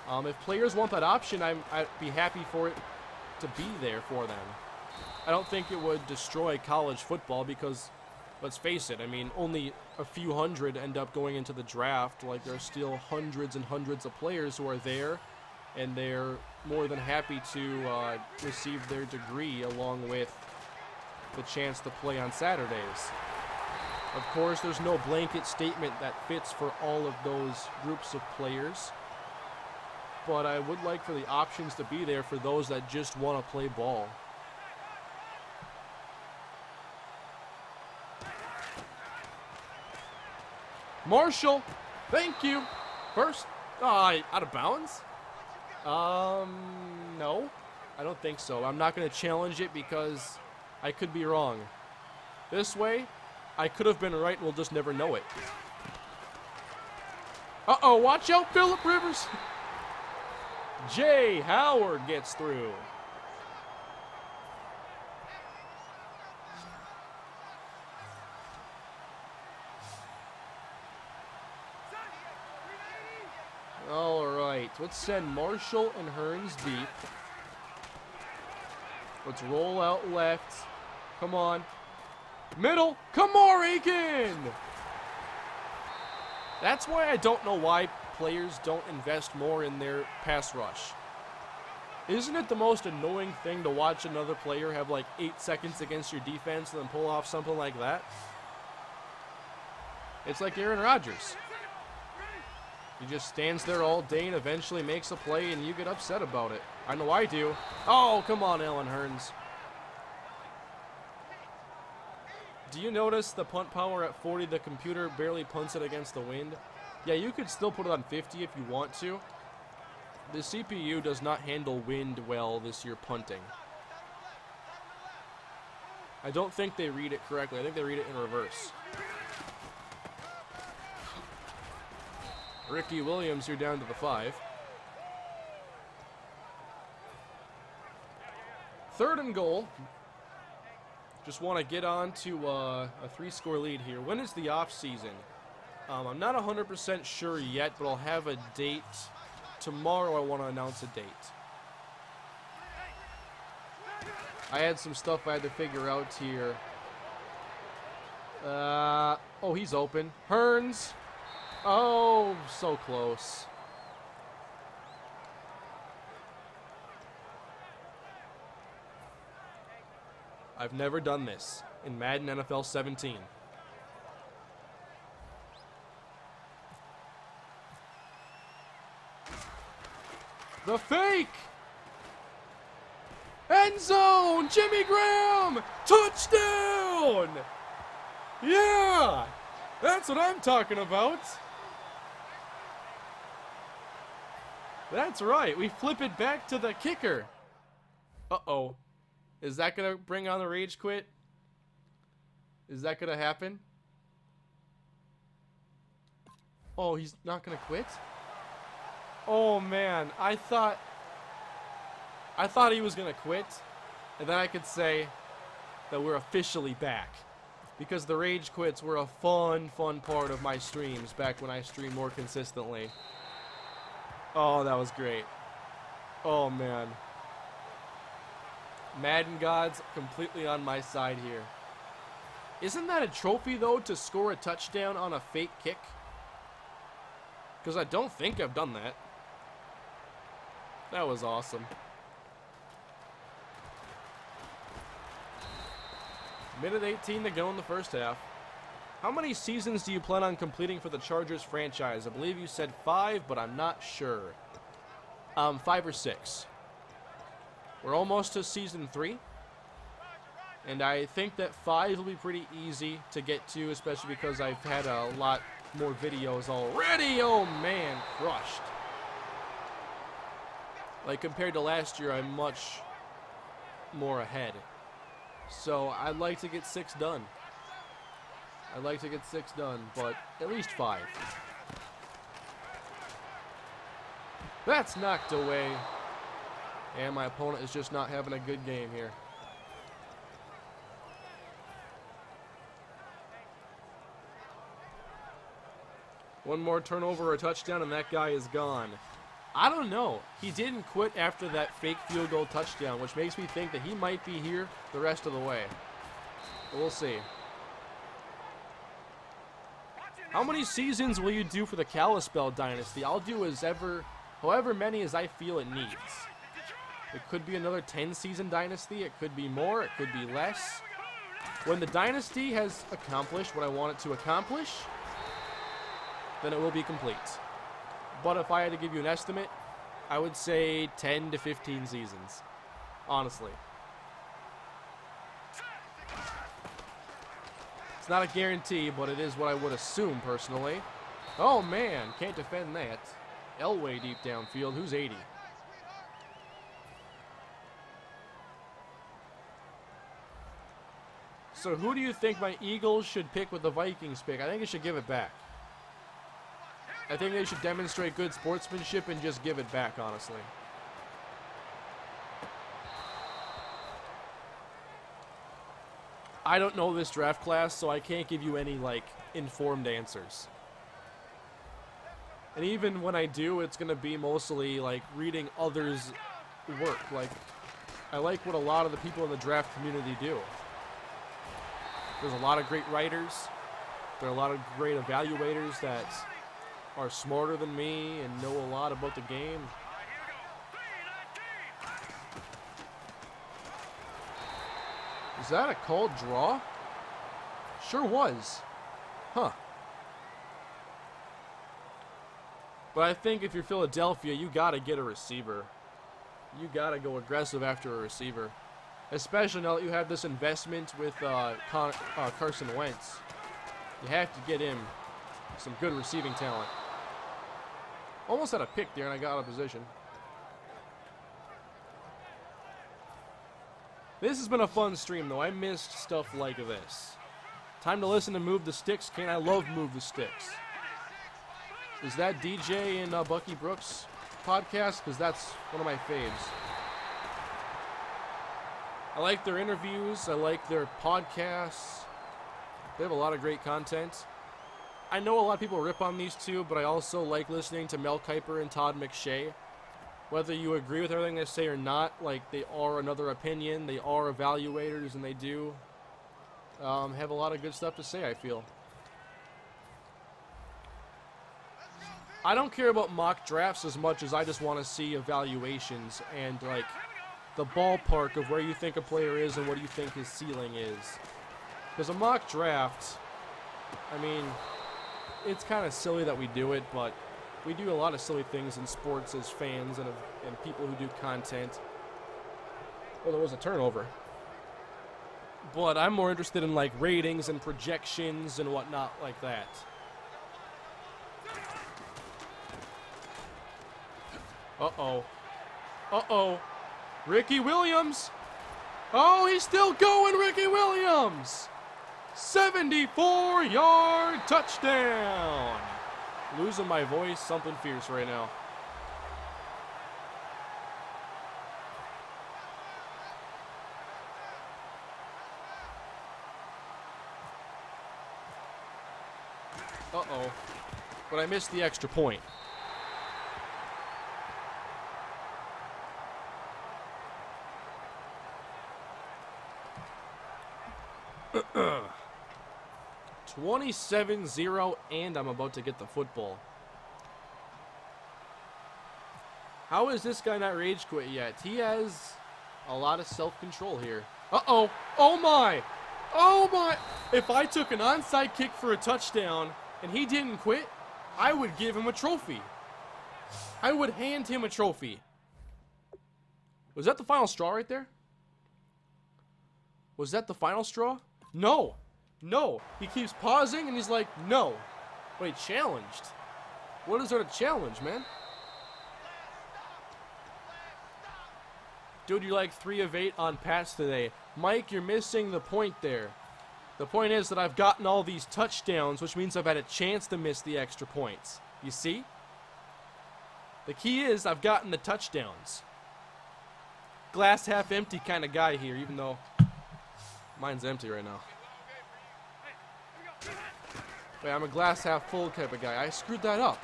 If players want that option, I'd be happy for it to be there for them. I don't think it would destroy college football because, let's face it, I mean, only a few hundred end up going into the draft. Like, there's still hundreds and hundreds of players who are there, and they're more than happy to receive their degree along with the chance to play on Saturdays. Of course, there's no blanket statement that fits for all of those groups of players, but I would like for the options to be there for those that just want to play ball. Marshall, thank you. First, out of bounds? No, I don't think so. I'm not going to challenge it because I could be wrong. This way, I could have been right and we'll just never know it. Uh-oh, watch out, Phillip Rivers. Jay Howard gets through. All right, let's send Marshall and Hearns deep. Let's roll out left. Come on. Middle. Come on, Aiken! That's why I don't know why players don't invest more in their pass rush. Isn't it the most annoying thing to watch another player have like 8 seconds against your defense and then pull off something like that? It's like Aaron Rodgers. He just stands there all day and eventually makes a play and you get upset about it. I know I do. Oh, come on, Allen Hurns. Do you notice the punt power at 40, the computer barely punts it against the wind? Yeah, you could still put it on 50 if you want to. The CPU does not handle wind well this year punting. I don't think they read it correctly. I think they read it in reverse. Ricky Williams here down to the 5. 3rd and goal. Just want to get on to a 3-score lead here. When is the off season? I'm not 100% sure yet, but I'll have a date. Tomorrow I want to announce a date. I had some stuff I had to figure out here. Oh, he's open. Hurns. Oh, so close. I've never done this in Madden NFL 17. The fake! End zone! Jimmy Graham! Touchdown! Yeah! That's what I'm talking about. That's right. We flip it back to the kicker. Uh-oh. Is that going to bring on the rage quit? Is that going to happen? Oh, he's not going to quit? Oh, man. I thought he was going to quit. And then I could say that we're officially back. Because the rage quits were a fun part of my streams back when I streamed more consistently. Oh, that was great. Oh, man. Madden gods completely on my side here. Isn't that a trophy, though, to score a touchdown on a fake kick? Because I don't think I've done that. That was awesome. Minute 18 to go in the first half. How many seasons do you plan on completing for the Chargers franchise? I believe you said 5, but I'm not sure. 5 or 6. We're almost to season 3. And I think that 5 will be pretty easy to get to, especially because I've had a lot more videos already. Oh, man, crushed. Like, compared to last year, I'm much more ahead. So, I'd like to get 6 done. I'd like to get 6 done, but at least 5. That's knocked away. And my opponent is just not having a good game here. One more turnover or a touchdown, and that guy is gone. I don't know. He didn't quit after that fake field goal touchdown, which makes me think that he might be here the rest of the way. But we'll see. How many seasons will you do for the Kalispell Dynasty? I'll do however many as I feel it needs. It could be another 10-season dynasty. It could be more. It could be less. When the dynasty has accomplished what I want it to accomplish, then it will be complete. But if I had to give you an estimate, I would say 10 to 15 seasons. Honestly. It's not a guarantee, but it is what I would assume personally. Oh man, can't defend that. Elway deep downfield. Who's 80? So who do you think my Eagles should pick with the Vikings pick? I think they should give it back. I think they should demonstrate good sportsmanship and just give it back, honestly. I don't know this draft class, so I can't give you any, like, informed answers. And even when I do, it's going to be mostly, like, reading others' work. Like, I like what a lot of the people in the draft community do. There's a lot of great writers. There are a lot of great evaluators that are smarter than me and know a lot about the game. Is that a called draw? Sure was. Huh. But I think if you're Philadelphia, you got to get a receiver. You got to go aggressive after a receiver. Especially now that you have this investment with Carson Wentz. You have to get him some good receiving talent. Almost had a pick there and I got out of position. This has been a fun stream though. I missed stuff like this. Time to listen to Move the Sticks. I love Move the Sticks. Is that DJ and Bucky Brooks podcast? Because that's one of my faves. I like their interviews. I like their podcasts. They have a lot of great content. I know a lot of people rip on these two, but I also like listening to Mel Kiper and Todd McShay. Whether you agree with everything they say or not, like they are another opinion, they are evaluators, and they do have a lot of good stuff to say, I feel. I don't care about mock drafts as much as I just want to see evaluations and like the ballpark of where you think a player is and what you think his ceiling is. Because a mock draft, I mean, it's kind of silly that we do it, but we do a lot of silly things in sports as fans and people who do content. Well, there was a turnover. But I'm more interested in like ratings and projections and whatnot like that. Uh-oh. Uh-oh. Ricky Williams. Oh, he's still going, Ricky Williams. 74-yard touchdown. Losing my voice, something fierce right now. Uh-oh. But I missed the extra point. Uh-uh. 27-0, and I'm about to get the football. How is this guy not rage quit yet? He has a lot of self-control here. Uh-oh. Oh, my. Oh, my. If I took an onside kick for a touchdown and he didn't quit, I would give him a trophy. I would hand him a trophy. Was that the final straw right there? Was that the final straw? No. No. He keeps pausing and he's like, no. Wait, challenged? What is there to challenge, man? Dude, you're like 3 of 8 on pass today. Mike, you're missing the point there. The point is that I've gotten all these touchdowns, which means I've had a chance to miss the extra points. You see? The key is I've gotten the touchdowns. Glass half empty kind of guy here, even though mine's empty right now. Wait, I'm a glass half full type of guy. I screwed that up.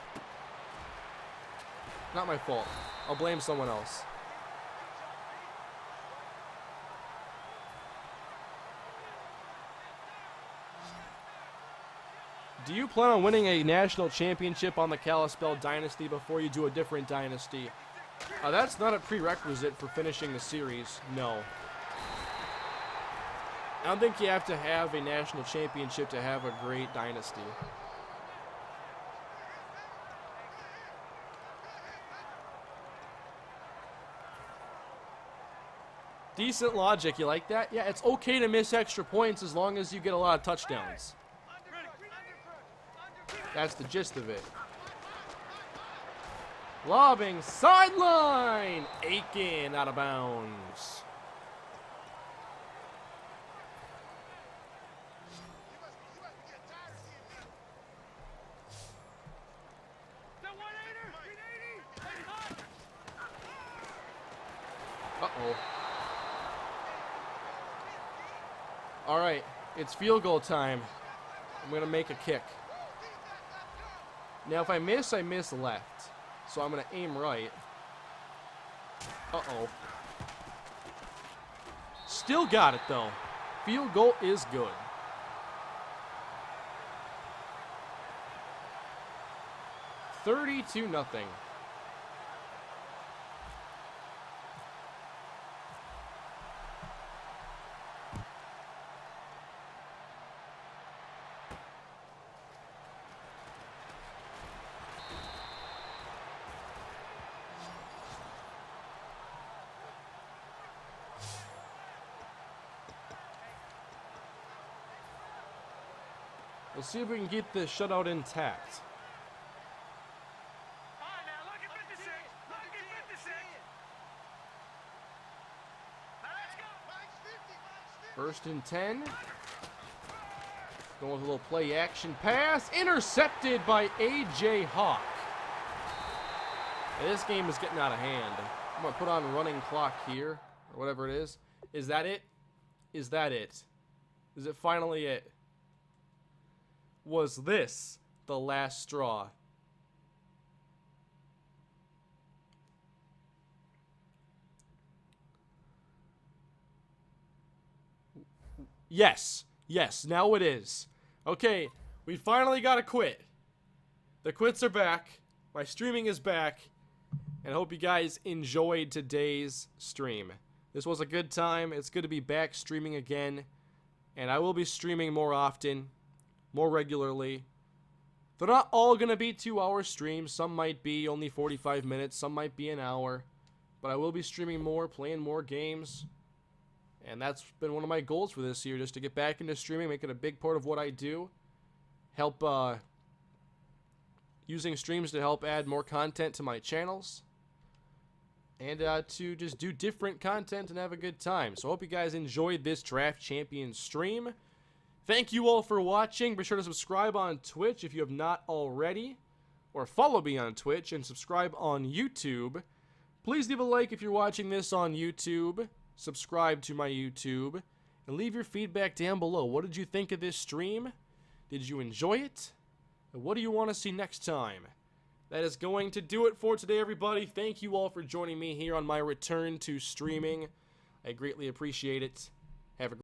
Not my fault. I'll blame someone else. Do you plan on winning a national championship on the Kalispell Dynasty before you do a different dynasty? That's not a prerequisite for finishing the series, no. I don't think you have to have a national championship to have a great dynasty. Decent logic, you like that? Yeah, it's okay to miss extra points as long as you get a lot of touchdowns. That's the gist of it. Lobbing sideline. Aiken out of bounds. Uh-oh. All right, it's field goal time. I'm going to make a kick. Now, if I miss left. So I'm going to aim right. Uh-oh. Still got it, though. Field goal is good. 30-0. We'll see if we can keep this shutout intact. First and 10. Going with a little play action pass. Intercepted by A.J. Hawk. And this game is getting out of hand. I'm going to put on running clock here, or whatever it is. Is that it? Is that it? Is it finally it? Was this the last straw? Yes. Yes, now it is. Okay, we finally got to quit. The quits are back. My streaming is back. And I hope you guys enjoyed today's stream. This was a good time. It's good to be back streaming again. And I will be streaming more often, more regularly. They're not all going to be 2-hour streams. Some might be only 45 minutes. Some might be an hour. But I will be streaming more, playing more games. And that's been one of my goals for this year, just to get back into streaming, make it a big part of what I do. Help, using streams to help add more content to my channels. And to just do different content and have a good time. So I hope you guys enjoyed this Draft Champions stream. Thank you all for watching. Be sure to subscribe on Twitch if you have not already. Or follow me on Twitch and subscribe on YouTube. Please leave a like if you're watching this on YouTube. Subscribe to my YouTube. And leave your feedback down below. What did you think of this stream? Did you enjoy it? And what do you want to see next time? That is going to do it for today, everybody. Thank you all for joining me here on my return to streaming. I greatly appreciate it. Have a